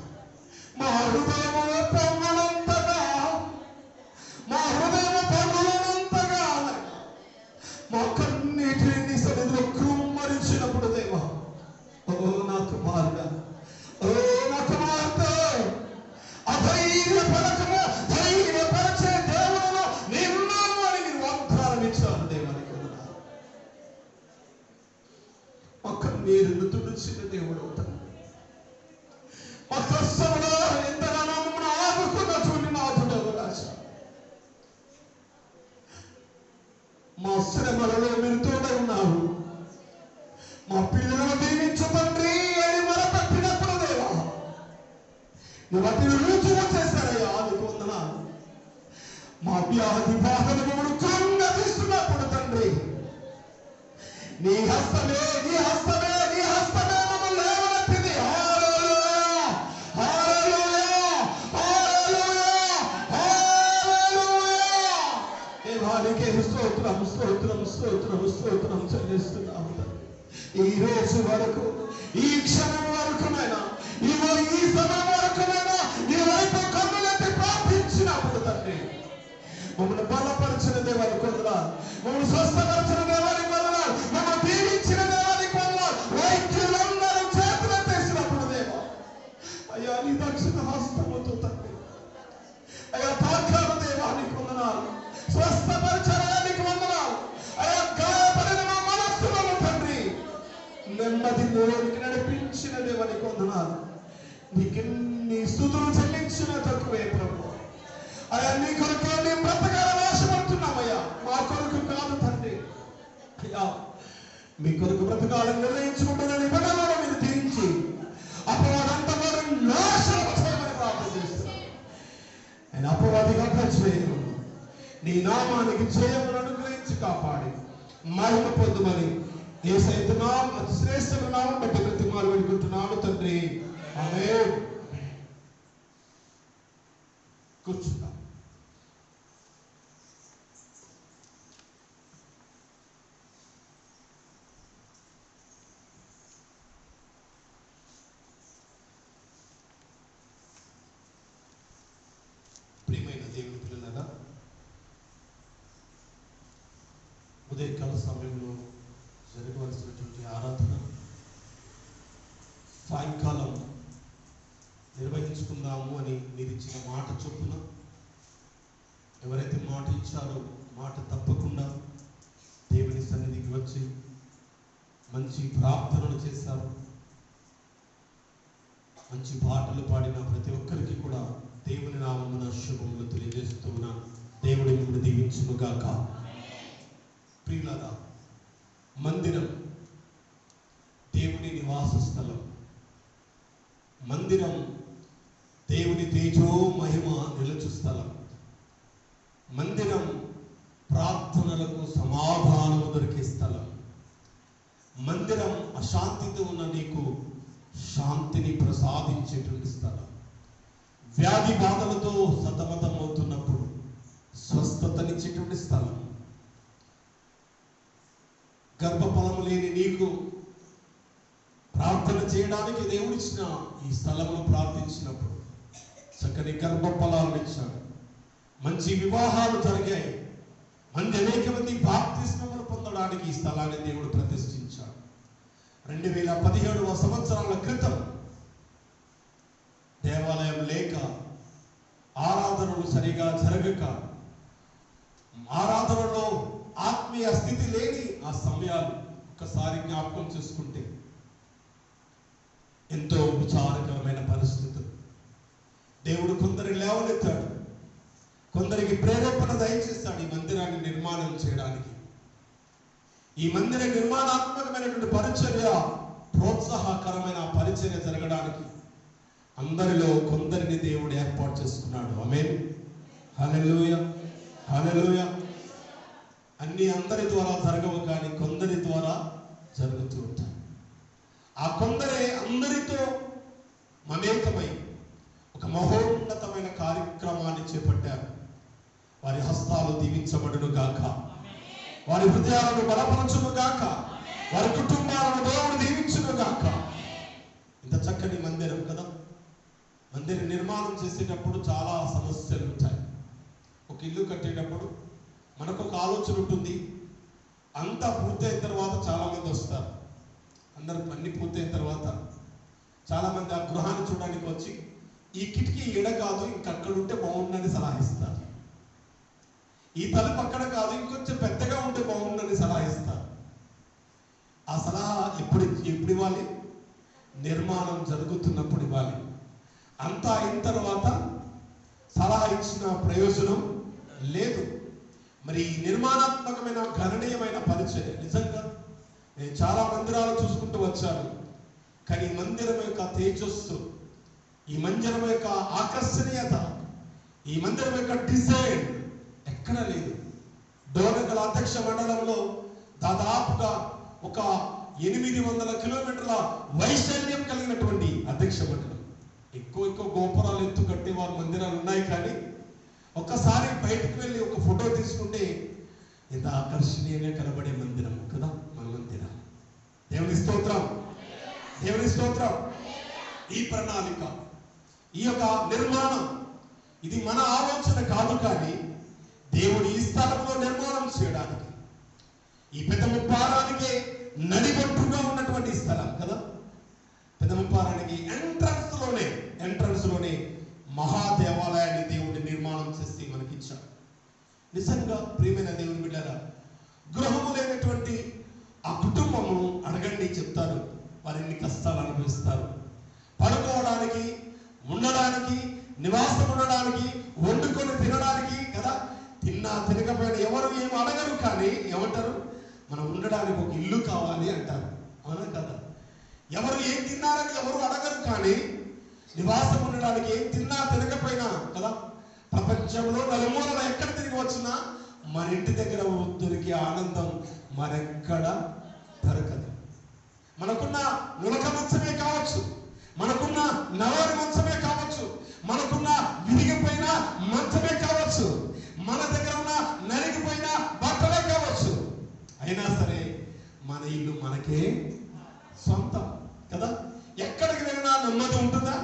Speaker 1: మా హృదయములో పొంగనంతగా, మా హృదయము పొంగనంతగా మా కన్నీటిని నీ సన్నిధిలో కృమ్మరించినప్పుడు దేవా, ఓ నా కుమారుడా, ఓ నా కుమార్తె, అధైర్యపరచము, ధైర్యపరచే దేవుడు నిన్నాను అని మీరు వాగ్దానం ఇచ్చారు దేవానికి వందనాలు. మా కన్నీరును తుడిచిన దేవుడు అవుతాను. మా కష్టంలో ఎంతగానో మమ్మల్ని ఆదుకున్నటువంటి నాథుడవు రాజా. మా శ్రమలలో మీరు తోడై ఉన్నారు. మా పిల్లలను దీవించు తండ్రి అని మొరపెట్టినప్పుడు దేవా నువ్వు వాటిని రుజువు చేశారయ్యా, నీకు వందనాలు. మా వ్యాధి బాధలు మమ్మల్ని కృంగతీస్తున్నప్పుడు తండ్రి నీ హస్తమే, నీ హస్తమే, నీ హస్తమే మమ్మల్ని లేవనెత్తింది. హల్లెలూయా, హల్లెలూయా, హల్లెలూయా, హల్లెలూయా. దేవానికి స్తోత్రం, స్తోత్రం, స్తోత్రం, స్తోత్రం చెల్లిస్తున్నాము తండ్రి. ఈ రోజు వరకు, ఈ క్షణం వరకునైనా, ఈ సమయం వరకునైనా నీ వైపు కన్నులెత్తి ప్రార్థించినప్పుడు తండ్రి మమ్మల్ని బలపరిచిన దేవానికి వందనాలు, మమ్మల్ని స్వస్థపరిచిన దేవానికి వందనాలు, మమ్మల్ని దీవించిన దేవానికి వందనాలు. వైద్యులందరూ చేతులెత్తేసినప్పుడు దేవా అయ్యా నీ దక్షిణ హస్తముతో తండ్రి అయ్యా తాకాల దేవానికి వందనాలు, స్వస్థపరిచడానికి వందనాలు. అయ్యా గాయపడిన మా మనస్సులను తండ్రి నెమ్మది లోనికి నడిపించిన దేవానికి వందనాలు. నీకెన్ని స్తుతులు చెల్లించిన తక్కువే ప్రభు. అయ్యా నీ కొరకు మేము బ్రతకాలని ఆశపడుతున్నామయ్యా, మా కొరకు కాదు తండ్రి. అయ్యా మీ కొరకు బ్రతకాలని నిర్ణయించుకుంటున్న నిబంధనలను మీరు తీరించి అపవాదంతా నాశనం చేయమని ప్రార్థన చేస్తున్నాను. ఆయన అపవాదిగా చేయను, నీ నామానికి జయమును అనుగ్రహించి కాపాడి మహిమ పొందుమని యేసయ్య నామమున అతి శ్రేష్టమైన నామం బట్టి బ్రతిమాలు వేడుకుంటున్నాను తండ్రి. ఆమేన్. కూర్చుందాం. ప్రియమైన దేవుని పిల్లలారా, ఉదయకాల సమయంలో జరగవలసినటువంటి ఆరాధన సాయంకాలం నిర్వహించుకుందాము అని మీరు ఇచ్చిన మాట చొప్పున ఎవరైతే మాట ఇచ్చారో మాట తప్పకుండా దేవుని సన్నిధికి వచ్చి మంచి ప్రార్థనలు చేశారు, మంచి పాటలు పాడిన ప్రతి ఒక్కరికి కూడా దేవుని నామమున శుభములు తెలియజేస్తూ ఉన్నాను. దేవుడి మిమ్మల్ని దీవించునుగాక. ప్రియులారా, మందిరం దేవుని నివాస స్థలం. మందిరం దేవుని తేజో మహిమ నిలుచు స్థలం. మందిరం ప్రార్థనలకు సమాధానము దొరికే స్థలం. మందిరం అశాంతితో ఉన్న నీకు శాంతిని ప్రసాదించేటువంటి స్థలం. వ్యాధి బాధలతో సతమతమవుతున్నప్పుడు స్వస్థతనిచ్చేటువంటి స్థలం. గర్భఫలము లేని నీకు ప్రార్థన చేయడానికి దేవుడిచ్చిన ఈ స్థలంలో ప్రార్థించినప్పుడు చక్కని గర్భఫలాలను ఇచ్చాడు. మంచి వివాహాలు జరిగాయి. అనేక మంది బాప్తిస్మములు పొందడానికి ఈ స్థలాన్ని దేవుడు ప్రతిష్ఠించాడు. 2017వ సంవత్సరాల క్రితం దేవాలయం లేక, ఆరాధనలు సరిగా జరగక, ఆరాధనలో ఆత్మీయ స్థితి లేని ఆ సమయాలు ఒక్కసారి జ్ఞాపకం చేసుకుంటే ఎంతో విచారకరమైన పరిస్థితులు. దేవుడు కొందరికి లేవనెత్తాడు, కొందరికి ప్రేరేపణ దయచేస్తాడు ఈ మందిరాన్ని నిర్మాణం చేయడానికి. ఈ మందిర నిర్మాణాత్మకమైనటువంటి పరిచర్య, ప్రోత్సాహకరమైన పరిచర్య జరగడానికి అందరిలో కొందరిని దేవుడు ఏర్పాటు చేసుకున్నాడు. ఆమేన్. హల్లెలూయా, హల్లెలూయా. అన్ని అందరి ద్వారా జరగవు, కానీ కొందరి ద్వారా జరుగుతూ ఉంటాయి. ఆ కొందరే అందరితో మమేకమై ఒక మహోన్నతమైన కార్యక్రమాన్ని చేపట్టారు. వారి హస్తాలు దీవించబడును గాక, వారి హృదయాలను బలపరచును గాక, వారి కుటుంబాలను దేవుడు దీవించును గాక. ఇంత చక్కని మందిరం కదా. మందిర నిర్మాణం చేసేటప్పుడు చాలా సమస్యలు ఉంటాయి. ఒక ఇల్లు కట్టేటప్పుడు మనకు ఒక ఆలోచన ఉంటుంది. అంతా పూర్తయిన తర్వాత చాలా మంది వస్తారు. అందరూ అన్ని పూర్తయిన తర్వాత చాలా మంది ఆ గృహాన్ని చూడడానికి వచ్చి ఈ కిటికీ ఈడ కాదు, ఇంకక్కడ ఉంటే బాగుందని సలహా ఇస్తారు. ఈ తలుపు అక్కడ కాదు, ఇంకొంచెం పెద్దగా ఉంటే బాగుందని సలహా ఇస్తారు. ఆ సలహా ఎప్పుడు ఇవ్వాలి? నిర్మాణం జరుగుతున్నప్పుడు ఇవ్వాలి. అంతా అయిన తర్వాత సలహా ఇచ్చిన ప్రయోజనం లేదు. మరి ఈ నిర్మాణాత్మకమైన గణనీయమైన పరిచయం నిజంగా నేను చాలా మందిరాలు చూసుకుంటూ వచ్చాను. కానీ ఈ మందిరం యొక్క తేజస్సు, ఈ మందిరం యొక్క ఆకర్షణీయత, ఈ మందిరం యొక్క డిజైన్ ఎక్కడ లేదు. డోనకల్ అధ్యక్ష మండలంలో దాదాపుగా ఒక 800 కిలోమీటర్ల వైశాల్యం కలిగినటువంటి అధ్యక్ష మండలం. ఎక్కువ గోపురాలు ఎత్తు కట్టే వారి మందిరాలు ఉన్నాయి. కానీ ఒక్కసారి బయటకు వెళ్ళి ఒక ఫోటో తీసుకుంటే ఎంత ఆకర్షణీయంగా కనబడే మందిరం కదా మన మందిరం. దేవుని స్తోత్రం, దేవుని స్తోత్రం. ఈ ప్రణాళిక, ఈ యొక్క నిర్మాణం, ఇది మన ఆలోచన కాదు. కానీ దేవుడు ఈ స్థలంలో నిర్మాణం చేయడానికి, ఈ పెద్ద ముప్పారానికి నడిబొట్టుగా ఉన్నటువంటి స్థలం కదా. పెద్ద ముప్పారానికి ఎంట్రన్స్ లోనే మహాదేవాలయాన్ని దేవుడి నిర్మాణం చేసి మనకిచ్చాడు. నిజంగా ప్రియమైన దేవుని బిడ్డలారా, గృహము లేనటువంటి ఆ కుటుంబము అడగండి చెప్తారు. వారు ఎన్ని కష్టాలు అనుభవిస్తారు. పడుకోవడానికి, ఉండడానికి, నివాసం ఉండడానికి, వండుకొని తినడానికి కదా. తిన్నా తినకపోయినా ఎవరు ఏమి అడగరు. కానీ ఏమంటారు? మనం ఉండడానికి ఒక ఇల్లు కావాలి అంటారు. అవునా కదా? ఎవరు ఏం తిన్నారని ఎవరు అడగరు. కానీ నివాసం ఉండడానికి ఏం తిన్నా తినకపోయినా కదా, ప్రపంచంలో నలుమూలల ఎక్కడ తిరిగి వచ్చినా మన ఇంటి దగ్గర దొరికే ఆనందం మరెక్కడ దొరకదు. మనకున్న నులక మంచమే కావచ్చు, మనకున్న నవారి మంచమే కావచ్చు, మనకున్న విరిగిపోయిన మంచమే కావచ్చు, మన దగ్గర ఉన్న నలిగిపోయిన బట్టలే కావచ్చు. అయినా సరే మన ఇల్లు మనకే సొంతం కదా. ఎక్కడికి వెళ్ళినా నెమ్మది ఉంటుందా?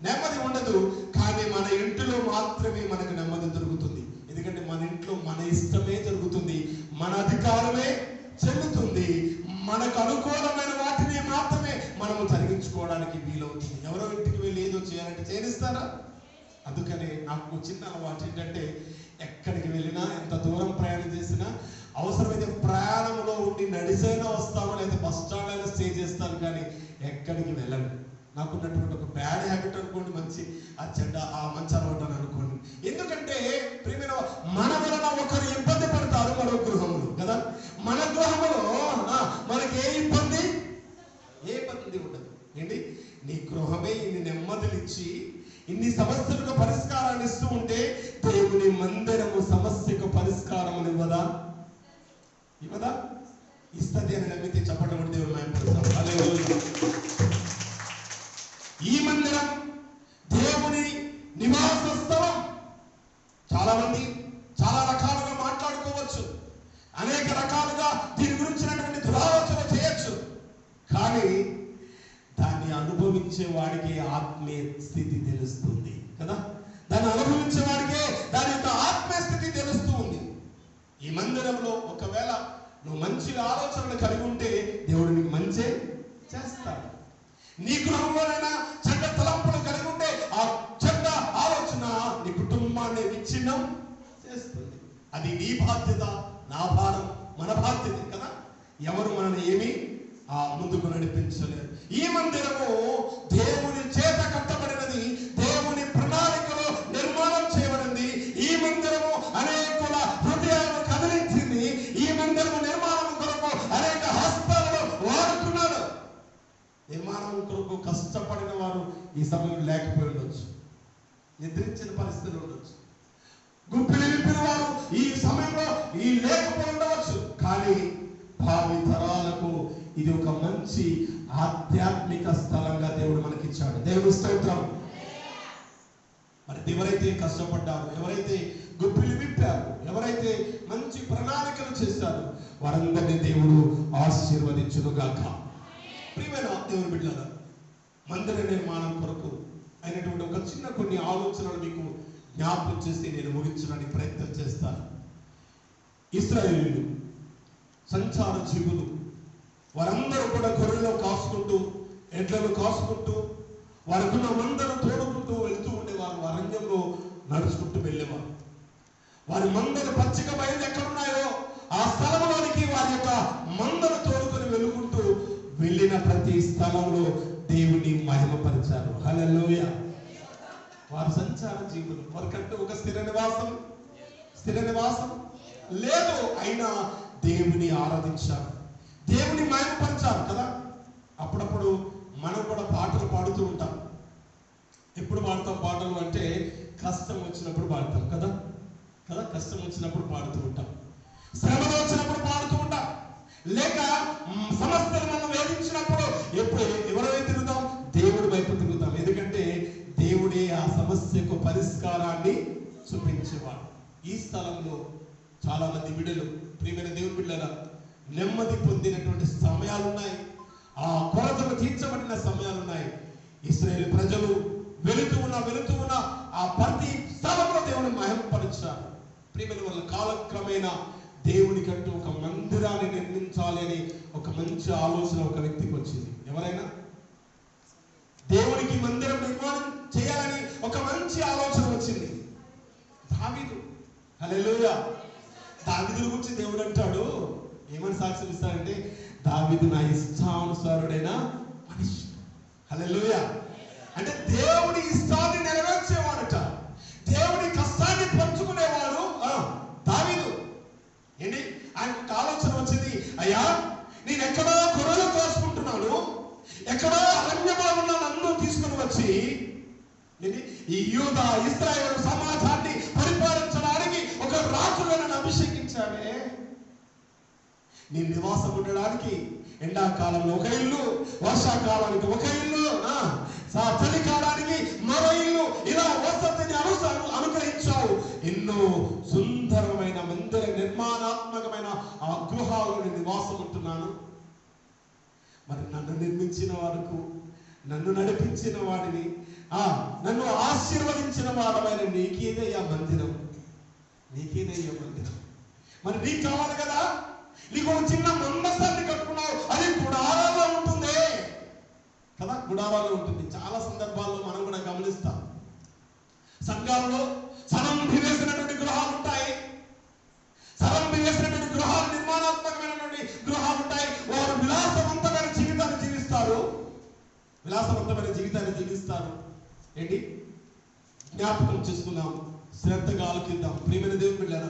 Speaker 1: నెమ్మది ఉండదు. కానీ మన ఇంటిలో మాత్రమే మనకు నెమ్మది దొరుకుతుంది. ఎందుకంటే మన ఇంట్లో మన ఇష్టమే జరుగుతుంది, మన అధికారమే చెల్లుతుంది, మనకు అనుకూలమైన వాటిని మాత్రమే మనము జరిగించుకోవడానికి వీలవుతుంది. ఎవరో ఇంటికి వెళ్ళి ఏదో చేయాలంటే చేయనిస్తారా? అందుకనే నాకు చిన్న అలవాటు ఏంటంటే, ఎక్కడికి వెళ్ళినా ఎంత దూరం ప్రయాణం చేసినా అవసరమైతే ప్రయాణంలో ఉండి నడిచైనా వస్తాము, లేదా బస్ స్టాండ్ అయినా స్టే చేస్తాను. కానీ ఎక్కడికి వెళ్ళను. నాకున్నటువంటి ఒక బ్యాడ్ హ్యాబిట్ అనుకోండి, మంచి ఆ చెడ్డ ఆ మంచి అలవాటు అని అనుకోండి. ఎందుకంటే ప్రియమైన మన వలన ఒకరు ఇబ్బంది పడతారు మరో గృహములు కదా. మన గృహములో మనకి ఏ ఇబ్బంది ఉండదు. ఏంటి? నీ గృహమే ఇన్ని నెమ్మదినిచ్చి ఇన్ని సమస్యలకు పరిష్కారాన్ని ఇస్తూ ఉంటే దేవుని మందిరము సమస్యకు పరిష్కారము ఇవ్వదా? ఇస్తది అని నమ్మితే చెప్పడం దేవుడు మహిమపరుస్తాం. హల్లెలూయా. ఈ మందిరం దేవుని నివాస స్థలం. చాలా మంది చాలా రకాలుగా మాట్లాడుకోవచ్చు, అనేక రకాలుగా దీని గురించినటువంటి దురాలోచన చేయొచ్చు. కానీ దాన్ని అనుభవించే వాడికి ఆత్మీయ స్థితి తెలుస్తుంది కదా. దాన్ని అనుభవించే వాడికే దాని యొక్క ఆత్మీయ స్థితి తెలుస్తూ ఉంది. ఈ మందిరంలో ఒకవేళ నువ్వు మంచిగా ఆలోచనలు కలిగి ఉంటే దేవుడు నీకు మంచి చేస్తాడు. నీ గృహంలోనైనా చెడ్డ తలంపులు కలిగి ఉంటే ఆ చెడ్డ ఆలోచన నీ కుటుంబాన్ని విచ్ఛిన్నం చేస్తుంది. అది నీ బాధ్యత, నా భారం, మన బాధ్యత కదా. ఎవరు మనల్ని ఏమీ ముందుకు నడిపించలేరు. ఈ మందిరము దేవుని చేత కట్టబడినది, దేవుని ప్రణాళికలో నిర్మాణం చేయబడింది. ఈ మందిరము అనేకుల హృదయాలను కదిలించింది. ఈ మందిరము నిర్మాణం కొరకు అనేక హస్తాలను వాడుకున్నాడు. నిర్మాణం కొరకు కష్టపడిన వారు ఈ సమయంలో లేకపోయి ఉండొచ్చు, నిద్రించిన పరిస్థితులు ఉండొచ్చు. గుప్పిలి విప్పిన వారు ఈ సమయంలో ఈ లేకపోయి ఉండవచ్చు, కానీ భావి తరాలకు ఇది ఒక మంచి ఆధ్యాత్మిక స్థలంగా దేవుడు మనకిచ్చాడు. దేవుని స్తోత్రం. మరి ఎవరైతే కష్టపడ్డారు, ఎవరైతే గుప్పిలి విప్పారు, ఎవరైతే మంచి ప్రణాళికలు చేశారు, వారందరినీ దేవుడు ఆశీర్వదించును గాక. ప్రియమైన దేవుని బిడ్డలారా, మందిర నిర్మాణం కొరకు అయినటువంటి ఒక చిన్న కొన్ని ఆలోచనలు మీకు జ్ఞాపకం చేసి నేను ముగించడానికి ప్రయత్నం చేస్తాను. ఇశ్రాయేలీయులు సంచార జీవులు, వారందరూ కూడా గొర్రెలు కాసుకుంటూ, ఎడ్లను కాసుకుంటూ, వారికున్న మందను తోడుకుంటూ వెళ్తూ ఉండేవారు. అరణ్యంలో నడుచుకుంటూ వెళ్ళేవారు. వారి మందలు పచ్చిక బయలు ఎక్కడున్నాయో ఆ స్థలంలోనికి వారి యొక్క మందను తోడుకొని వెలుగుంటూ వెళ్ళిన ప్రతి స్థలంలో దేవుని మహిమపరిచారు. హల్లెలూయా. వారు సంచార జీవులు, వారికంటూ ఒక స్థిర నివాసం లేదు, అయినా దేవుని ఆరాధించారు, దేవుని మహిమపరిచారు కదా. అప్పుడప్పుడు మనం కూడా పాటలు పాడుతూ ఉంటాం. ఎప్పుడు పాడతాం పాటలు అంటే కష్టం వచ్చినప్పుడు పాడతాం కదా. కష్టం వచ్చినప్పుడు పాడుతూ ఉంటాం, శ్రమలు వచ్చినప్పుడు పాడుతూ ఉంటాం, లేక సమస్యలు మనం వేధించినప్పుడు ఎప్పుడు ఎవరైతే తిరుగుతాం? దేవుడి వైపు తిరుగుతాం. ఎందుకంటే దేవుడే ఆ సమస్యకు పరిష్కారాన్ని చూపించేవాడు. ఈ స్థలంలో చాలా మంది బిడ్డలు, ప్రియమైన దేవుని బిడ్డలారా, నెమ్మది పొందినటువంటి సమయాలు ఉన్నాయి, ఆ కొరతలు తీర్చబడిన సమయాలు ఉన్నాయి. ఇశ్రాయేలు ప్రజలు వెళుతూ ఉన్న ఆ ప్రతి స్థలంలో దేవుని మహిమపరిచారు. ప్రియమైన వాళ్ళ కాలక్రమేణా దేవునికంటూ ఒక మందిరాన్ని నిర్మించాలి అని ఒక మంచి ఆలోచన ఒక వ్యక్తికి వచ్చింది. ఎవరైనా దేవునికి మందిరం నిర్మాణం చేయాలని ఒక మంచి ఆలోచన వచ్చింది. దావీదు. హల్లెలూయా. దావీదు గురించి దేవుడు అంటాడు, ఏమని సాక్ష్యం ఇస్తాడంటే, దావీదు నా ఇష్టానుసారుడైన మనిషి. హల్లెలూయా. అంటే దేవుడి ఇష్టాన్ని నెరవేర్చేవాడట, దేవుడి కష్టాన్ని పంచుకునేవాడు దావీదు. ఏంటి ఆయనకు ఒక ఆలోచన వచ్చింది, అయ్యా నేను ఎక్కడో గొర్రెలు కోసుకుంటున్నాను, ఎక్కడో అరణ్యంలో ఉన్న నన్ను తీసుకుని వచ్చి ఈ యూదా ఇశ్రాయేలు సమాజాన్ని పరిపాలించడానికి ఒక రాజుగా నన్ను అభిషేకించాడే. నీ నివాసం ఉండడానికి ఎండాకాలంలో ఒక ఇల్లు, వర్షాకాలానికి ఒక ఇల్లు, చలికాలానికి మరో ఇల్లు, ఇలా వసతిని అనుగ్రహించావు. ఎన్నో సుందరమైన మందిర నిర్మాణాత్మకమైన ఆ గృహాల్లో నివాసం ఉంటున్నాను. మరి నన్ను నిర్మించిన వారికి, నన్ను నడిపించిన వాడిని, నన్ను ఆశీర్వదించిన వాడమైన నీకేదయ్యా మందిరం, నీకేదయ్యా మందిరం. మరి నీకు కావాలి కదా, నీకు ఒక చిన్న మందసాన్ని కట్టుకున్నావు, అది గుడారాల్లో ఉంటుంది కదా, గుడారాల్లో ఉంటుంది. చాలా సందర్భాల్లో మనం కూడా గమనిస్తాం, సంఘాలలో సరంభి వేసినటువంటి గృహాలు ఉంటాయి, సరంభి వేసినటువంటి గృహాలు, నిర్మాణాత్మకమైనటువంటి గృహాలు ఉంటాయి. వారు విలాసవంతమైన జీవితాన్ని జీవిస్తారు. ఏంటి జ్ఞాపకం చేసుకుందాం, శ్రద్ధగా ఆలోచిద్దాం. ప్రియమైన దేవుని బిడ్డలారా,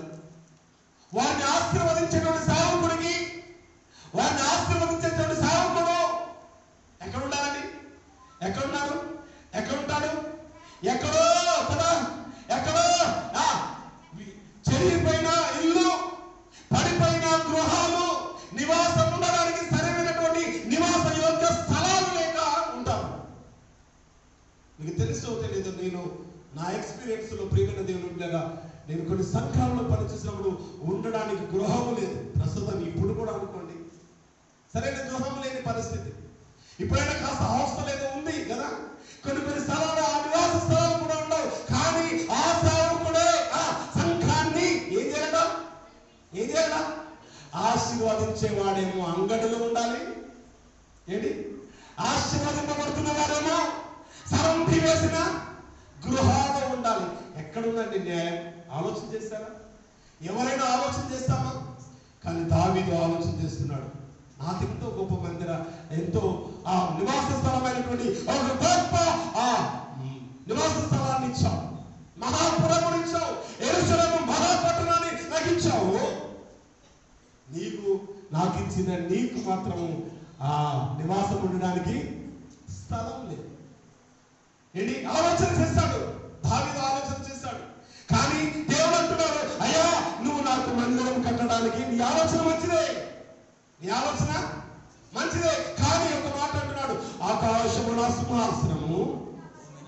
Speaker 1: వారిని ఆశీర్వదించేటువంటి సేవకుడికి, వారిని ఆశీర్వదించేటువంటి సేవకుడు ఎక్కడ ఉండాలండి? ఎక్కడున్నారు? ఎక్కడుంటాడు? ఎక్కడో కదా, ఎక్కడో చెరిగిపోయిన ఇల్లు, పడిపోయిన గృహాలు, నివాసం ఉండడానికి సరైనటువంటి నివాస యోగ్య స్థలాలు లేక ఉంటారు. మీకు తెలుసో తెలియదు, నేను నా ఎక్స్పీరియన్స్ లో ప్రియమైన దేవుని బిడ్డలారా, నేను కొన్ని సంఘాలలో పనిచేసినప్పుడు ఉండడానికి గృహము లేదు. ప్రస్తుతం ఇప్పుడు కూడా అనుకోండి, సరైన గృహం లేని పరిస్థితి. ఇప్పుడైనా కాస్త హాస్టల్ ఏదో ఉంది కదా, కొన్ని స్థలాలు ఆ నివాస స్థలాలు కూడా ఉండవు. కానీ ఆ సేవకుడే ఆ సంఘాన్ని ఏం చేయాలట? ఆశీర్వదించేవాడేమో అంగడిలో ఉండాలి. ఏంటి? ఆశీర్వదింపబడుతున్న వాడేమో సరంభి వేసిన గృహాల్లో ఉండాలి. ఎక్కడుందండి న్యాయం? ఆలోచన చేస్తారా? ఎవరైనా ఆలోచన చేస్తామా? కానీ దావీదు ఆలోచన చేస్తున్నాడు. నాకెంతో గొప్ప మందిర, ఎంతో ఆ నివాస స్థలమైనటువంటి ఒక గొప్ప ఆ నివాస స్థలాన్ని ఇచ్చావు, మహాపురమును ఇచ్చావు, యెరూషలేము మహాపట్టణాన్ని నాకు ఇచ్చావు. నాకు ఇచ్చిన నీకు మాత్రం ఆ నివాసం ఉండడానికి స్థలం లేదు. ఏంటి ఆలోచన చేస్తాడు, దావీదు ఆలోచన చేస్తాడు. కానీ దేవుడు నీ ఆలోచన మంచిదే, కానీ ఒక మాట అంటున్నాడు, ఆకాశము నా సింహాసనము,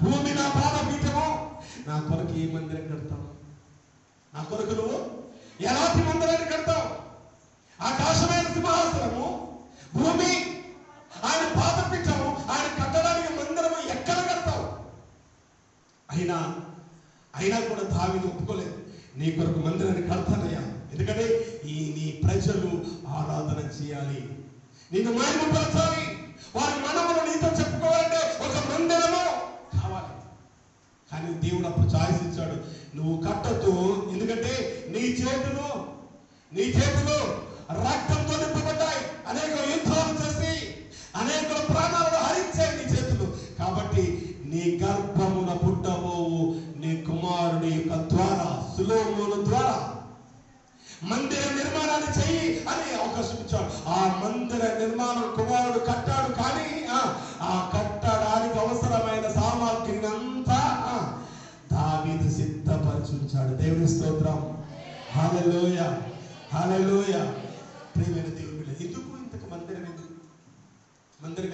Speaker 1: భూమి నా పాదపీఠము. నా కొరకు ఏ మందిరం కడతావు? నా కొరకు నువ్వు ఎలాంటి మందిరాన్ని కడతావు? ఆకాశమైన సింహాసనము, భూమి ఆయన పాదపీఠము, ఆయన కట్టడానికి మందిరము ఎక్కడ కడతావు? అయినా కూడా దావీదు ఒప్పుకోలేదు. నీ కొరకు మందిరాన్ని కడతానయ్యా, ఎందుకంటే నీ ప్రజలు ఆరాధన చేయాలి, నిన్ను మహిమపరచాలి, వారి మనములు నీతో చెప్పుకోవాలంటే ఒక మందిరము కావాలి. కానీ దేవుడు అప్పుడు ఛాయిస్ ఇచ్చాడు, నువ్వు కట్టొద్దు, ఎందుకంటే నీ చేతులు రక్తంతో నింపబడ్డాయి, అనేక యుద్ధాలు చేసి అనేక ప్రాణాలను హరించాయి నీ చేతులు, కాబట్టి నీ గర్భమున పుట్టబోవు నీ కుమారుని యొక్క ద్వారా, సొలొమోను ద్వారా మందిర నిర్మాణాన్ని చెయ్యి అని అవకాశం ఇచ్చాడు. ఆ మందిర నిర్మాణం కుమారుడు కట్టాడు, కానీ ఆ కట్టడానికి అవసరమైన సామాగ్రిని అంతా దావీదు సిద్ధపరచుంచాడు. దేవుని స్తోత్రం, హల్లెలూయా, హల్లెలూయా. ప్రియమైన దేవుని, ఎందుకు ఇంతకు మందిరం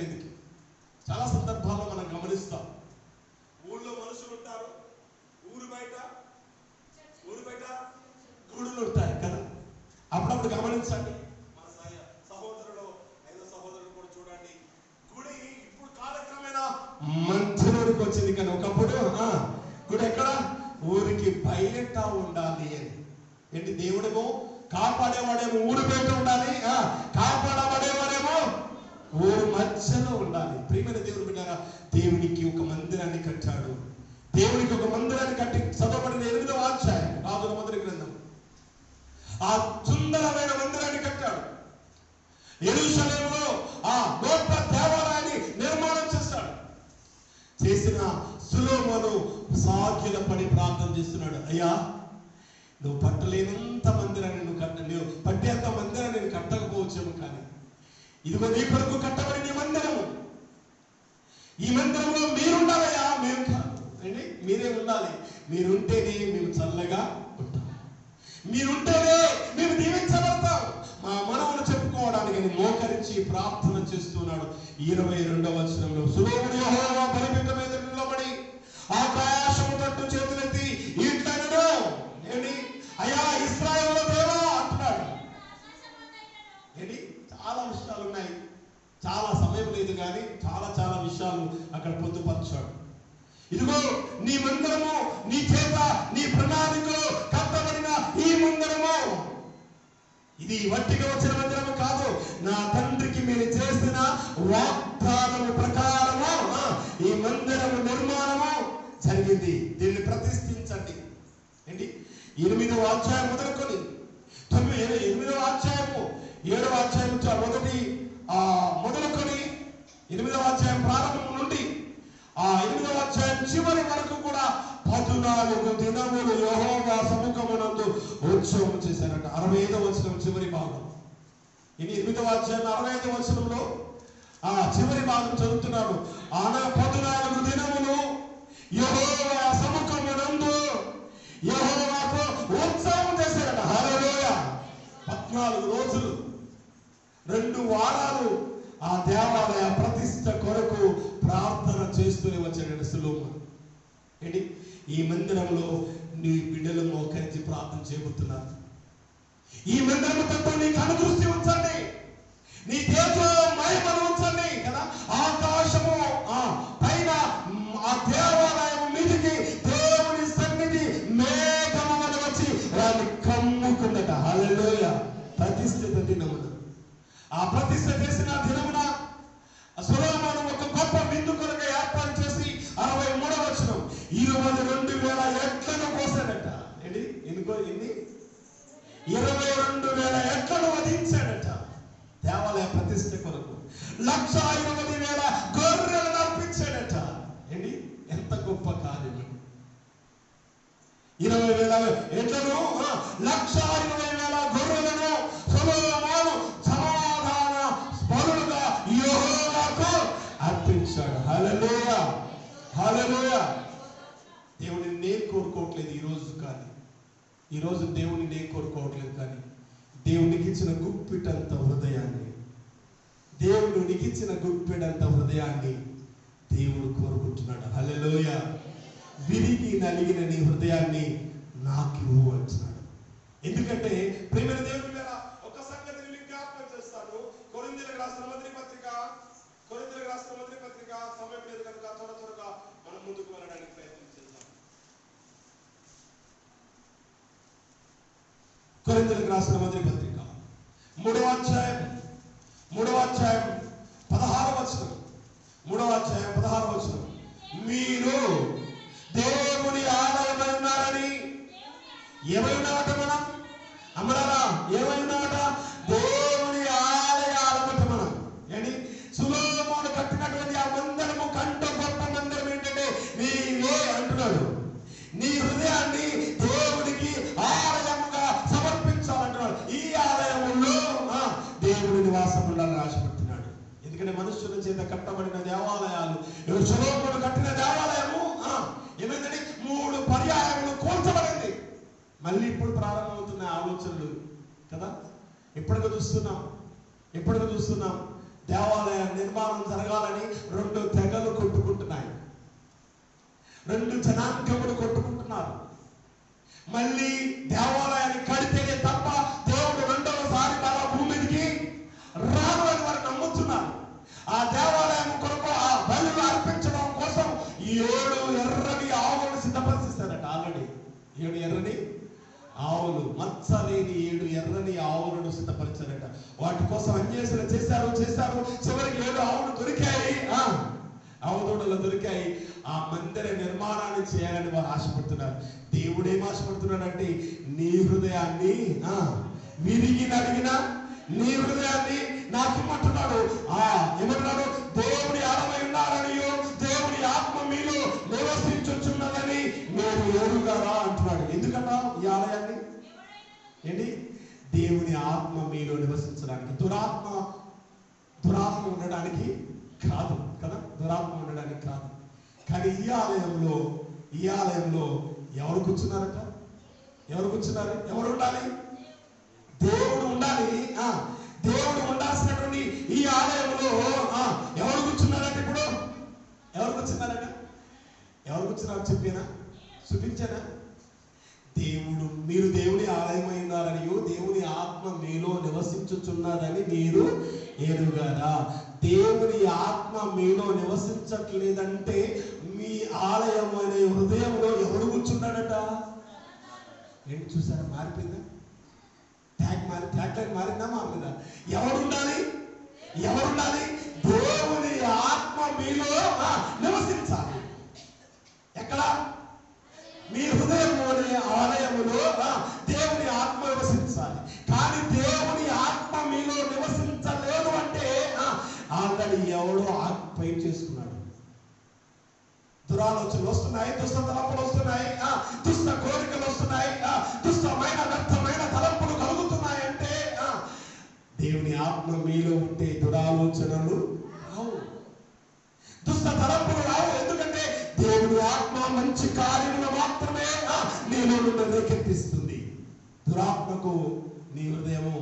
Speaker 1: ఎందుకు? చాలా సందర్భాల్లో మనం గమనిస్తాం, ఊళ్ళో మనుషులు ఉంటారు, ఊరు బయట గుడులు ఉంటాయి కదా. అప్పుడప్పుడు గమనించండి, మన సహోదరుడు 5వ సహోదరుడు కూడా చూడండి, గుడి ఇప్పుడు కాలక్రమేణా మంచిలోనికి వచ్చింది, కానీ ఒకప్పుడు గుడి ఎక్కడ? ఊరికి బయట ఉండాలి అని. ఏంటి? దేవుడేమో కాపాడేవాడేమో ఊరు బయట ఉండాలి, కాపాడబడేవాడేమో ఊరు మధ్యలో ఉండాలి. ప్రియమైన దేవుడు బిడ్డారా, దేవునికి ఒక మందిరాన్ని కట్టాడు. దేవునికి ఒక మందిరాన్ని కట్టి చదవబడిన 8వ అధ్యాయం రాజుల మొదటి గ్రంథం, ఆ సుందరమైన మందిరాన్ని కట్టాడు. యెరూషలేములో ఆ గొప్ప దేవాలయాన్ని నిర్మాణం చేస్తాడు. చేసిన సొలొమోను సాగిల పడి ప్రార్థన చేస్తున్నాడు, అయ్యా నువ్వు పట్టలేనంత మందిరాన్ని నువ్వు పట్టేంత మందిరాన్ని నేను కట్టకపోవచ్చేమో, కానీ ఇదిగో నీ కొరకు కట్టబడి నీ మందిరము, ఈ మందిరంలో మీరుండాలయ్యా, మేము కాదు, మీరే ఉండాలి. మీరుంటేనే మేము చల్లగా ఉంటాం, మీరుంటేనే మేము దీవించబడతాం. మా మనవులు చెప్పుకోవడానికి మోకరించి ప్రార్థన చేస్తున్నాడు. 22వ వచనంలో, సొలొమోను యెహోవా బలిపీఠం మీద నిలబడి ఆకాశము తట్టు చేతులెత్తి ఇట్లనెను, ఏంటి? అయ్యా ఇశ్రాయేలు దేవా అంటున్నాడు. ఏంటి? చాలా విషయాలు ఉన్నాయి, చాలా సమయం లేదు, కానీ చాలా విషయాలు అక్కడ పొందుపరిచాడు. ఇదిగో నీ మందిరము, నీ చేత నీ ప్రణాళికలో కట్టబడిన ఈ మందిరము, ఇది వట్టిగా వచ్చిన మందిరము కాదు, నా తండ్రికి మీరు చేసిన వాగ్దానము ప్రకారము ఈ మందిరము నిర్మాణము జరిగింది. దీన్ని ప్రతిష్ఠించండి. ఏంటి? 8వ అధ్యాయం మొదలుకొని 8వ అధ్యాయము 7వ అధ్యాయం మొదలుకొని 8వ అధ్యాయం ప్రారంభం నుండి 8వ అధ్యాయం చివరి వరకు కూడా 14 దినములు యెహోవా సముఖమునందు ఉత్సవం చేశారట. 65వ వచనం చివరి భాగం. ఇది 8వ అధ్యాయం 65వ వచనంలో చివరి భాగం చదువుతున్నాడు. 14 దినములు యెహోవా సముఖమునందు యెహోవాకు ఉత్సవం చేశారట. హల్లెలూయా. 14 రోజులు 2 వారాలు ఆ దేవాలయ ప్రతిష్ఠ కొరకు ప్రార్థన చేస్తూనే వచ్చాడు సొలొమోను. ఏంటి? ఈ మందిరంలో నీ బిడ్డలు మోకరించి ప్రార్థన చేయబోతున్నారు. ఈ మందిరము తప్ప నీకు అనుదృష్టి ఉంచండి, నీ చేతిలో మహిమను ఉంచండి కదా. ఆకాశము పైన ఆ దేవాలయం మీదికి దేవుని సన్నిధి మేఘము వలె వచ్చి వారిని కమ్ముకుందట. హల్లెలూయా. ప్రతిష్ఠిత దినమున, ఆ ప్రతిష్ఠ చేసిన దినమున సొలొమోను ఒక గొప్ప విందు కొరకు ఏర్పాటు చేసి 63వ వచనం 22,000 ఎడ్లను కోసాడట. ఏంటి? ఎన్ని 22,000 ఎడ్లను వధించాడట దేవాలయ ప్రతిష్ఠ కొరకు. 1,20,000 గొర్రెలను అర్పించాడట. ఏంటి? ఎంత గొప్ప కార్యం! 20,000 ఎడ్లను, 1,20,000 గొర్రెలను సొలొమోను సమాధాన బలులుగా యెహోవాకు అర్పించాడు. హల్లెలూయా, హల్లెలూయా. దేవుడిని నేను కోరుకోవట్లేదు ఈరోజు, కానీ ఈరోజు దేవుడిని నేను కోరుకోవట్లేదు, కానీ దేవునికి ఇచ్చిన గుప్పిటంత హృదయాన్ని దేవుడు నీకిచ్చిన గుప్పెడంత హృదయాన్ని దేవుడు కోరుకుంటున్నాడు. హల్లెలూయా. విరిగి నలిగిన నీ హృదయాన్ని నాకు ఇవ్వు అంటున్నాడు. ఎందుకంటే ప్రియమైన దేవుని మీద ఒక సంగతి నేను జ్ఞాపకం చేస్తాను. కొరింథీయులకు రాసిన మొదటి పత్రిక సమయం లేదు కనుక త్వరగా మనం ముందుకు వెళ్ళడానికి ప్రయత్నం చేద్దాం. కొరింథీయులకు రాసిన మొదటి పత్రిక 3వ అధ్యాయం 16వ వచనం. 3వ అధ్యాయం 16వ వచనం. మీరు దేవుని ఆలయమై ఉన్నారని ఏమైనాట మనం అమరారా ఏమైనాట దేవుని ఆలయాలమట మనం. ఏంటి సొలొమోను కట్టినటువంటి ఆ మందిరము కంట గొప్ప మందిరం ఏంటంటే నీవే అంటున్నాడు. నీ హృదయాన్ని దేవుడికి ఆలయముగా సమర్పించాలంటున్నాడు. ఈ ఆలయములో దేవుడి నివాసం ఉండాలని ఆశపడుతున్నాడు. ఎందుకంటే మనుషుల చేత కట్టబడిన దేవాలయాలు, సొలొమోను కట్టిన దేవాలయము ఏమైందండి 3 పర్యాయములు కూల్చబడింది. మళ్ళీ ఇప్పుడు ప్రారంభమవుతున్న ఆలోచనలు కదా. ఎప్పటికీ చూస్తున్నాం దేవాలయ నిర్మాణం జరగాలని 2 తెగలు కొట్టుకుంటున్నాయి, 2 జనాంగములు కొట్టుకుంటున్నారు. మళ్ళీ దేవాలయాన్ని కడితేనే తప్ప దేవుడు రెండవసారి తన భూమికి రాను అని వారు నమ్ముతున్నారు. ఆ దేవాలయం కొరకు ఆ బలులు అర్పించడం కోసం 7 ఎర్రని ఆవులను సిద్ధపరిస్తారట. ఆల్రెడీ 7 ఎర్రని ఆవులు, మచ్చలేని 7 ఎర్రని ఆవులను సిద్ధపరిచారట. వాటి కోసం అన్వేషణ చేశారు. చివరికి 7 ఆవులు దొరికాయి, ఆవుదూడలు దొరికాయి. ఆ మందిర నిర్మాణాన్ని చేయాలని వారు ఆశపడుతున్నారు. దేవుడు ఏం ఆశపడుతున్నాడంటే నీ హృదయాన్ని విరిగి నలిగిన నీ హృదయాన్ని నాకు ఇమ్మంటున్నాడు. ఏమంటున్నాడు? దేవుడి ఆలమై ఉన్నారనియో దేవుడి ఆత్మ మీలో నివసించుచున్నదని మీరు ఎరుగరా అంటున్నాడు. ఎందుకన్నా ఈ ఆలయాన్ని ఏంటి? దేవుని ఆత్మ మీలో నివసించడానికి, దురాత్మ ఉండడానికి కాదు కదా, దురాత్మ ఉండడానికి కాదు. కానీ ఈ ఆలయంలో ఎవరు కూర్చున్నారట? ఎవరు ఉండాలి? దేవుడు ఉండాలి. దేవుడు ఉండాల్సినటువంటి ఈ ఆలయంలో ఎవరు కూర్చున్నారట? ఇప్పుడు ఎవరు కూర్చున్నారు చూపించానా? మీరు దేవుని ఆలయమై ఉన్నారనియో దేవుని ఆత్మ మీలో నివసించుచున్నదని మీరు ఎరుగరా. దేవుని ఆత్మ మీలో నివసించట్లేదంటే మీ ఆలయం అనే హృదయంలో ఎవడు కూర్చున్నాడట? ఏంటి చూసారా? మారిపోయిందా? ట్యాగ్ లైన్ మారిందా? మారిందా? ఎవరుండాలి? దేవుని ఆత్మ మీలో నివసించాలి. ఎక్కడ? మీ హృదయం అనే ఆలయములో దేవుని ఆత్మ నివసించాలి. కానీ దేవుని ఆత్మ మీలో నివసించలేదు అంటే ఆల్రెడీ ఎవడో ఆక్యుపై చేసుకున్నాడు. దురాలోచనలు వస్తున్నాయి, దుష్ట తలంపులు వస్తున్నాయి, దుష్ట కోరికలు వస్తున్నాయి, దుష్టమైన వ్యర్థమైన తలంపులు కలుగుతున్నాయి. అంటే దేవుని ఆత్మ మీలో ఉంటే దురాలోచనలు రావు, దుష్ట తలంపులు రావు. ఎందుకంటే దేవుని ఆత్మ మంచి కార్యములు మాత్రమే నీలో నుండి రేకెత్తిస్తుంది. దురాత్మకు నీ హృదయము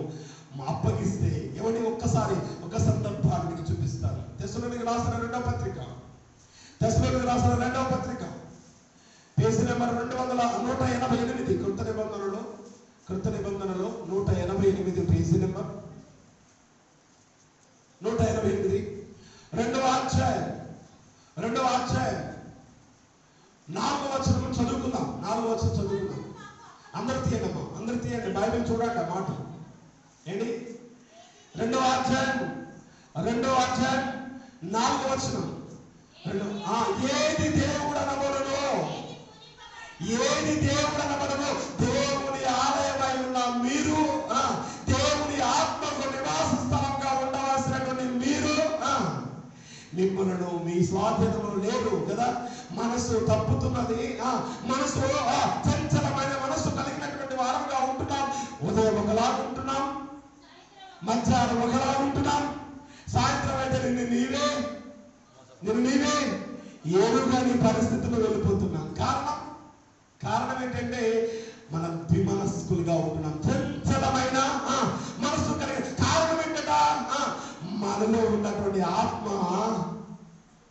Speaker 1: అప్పగిస్తే ఎవరిని ఒక్కసారి ఒక సందర్భాన్ని మీకు చూపిస్తాను. తెస్సలోనికీయులకు రాసిన 2వ పత్రిక పేజీ నెంబర్ 188. కృత నిబంధనలో 188 పేజీ నెంబర్ 188 రెండవ అధ్యాయం 4వ వచనం చదువుకుందాం. అందరు తీయండి బైబిల్ చూడండి. ఆ మాట ఏంటి? 2వ అధ్యాయం 4వ వచనం. ఏది దేవుడు అనబడును దేవుని ఆలయమై ఉన్న మీరు, దేవుని ఆత్మకు నివాస స్థలంగా ఉండవలసినటువంటి మీరు మిమ్మల్ని మీ స్వాధీనములు లేదు కదా. మనసు తప్పుతున్నది, మనసు చంచలమైన మనసు కలిగినటువంటి వారంగా ఉంటున్నాం. ఉదయం ఒకలాగుంటున్నాం, మధ్యాహ్నం ఒకలాగుంటున్నాం, సాయంత్రం అయితే నిన్ను నీవే ఎరుగని పరిస్థితుల్లో వెళ్ళిపోతున్నాం. కారణం ఏంటంటే మనం ద్విమనస్కులుగా ఉంటున్నాం, చంచలమైన మనసు కలిగిన. కారణం ఏంటంటే మన మనలో ఉన్నటువంటి ఆత్మ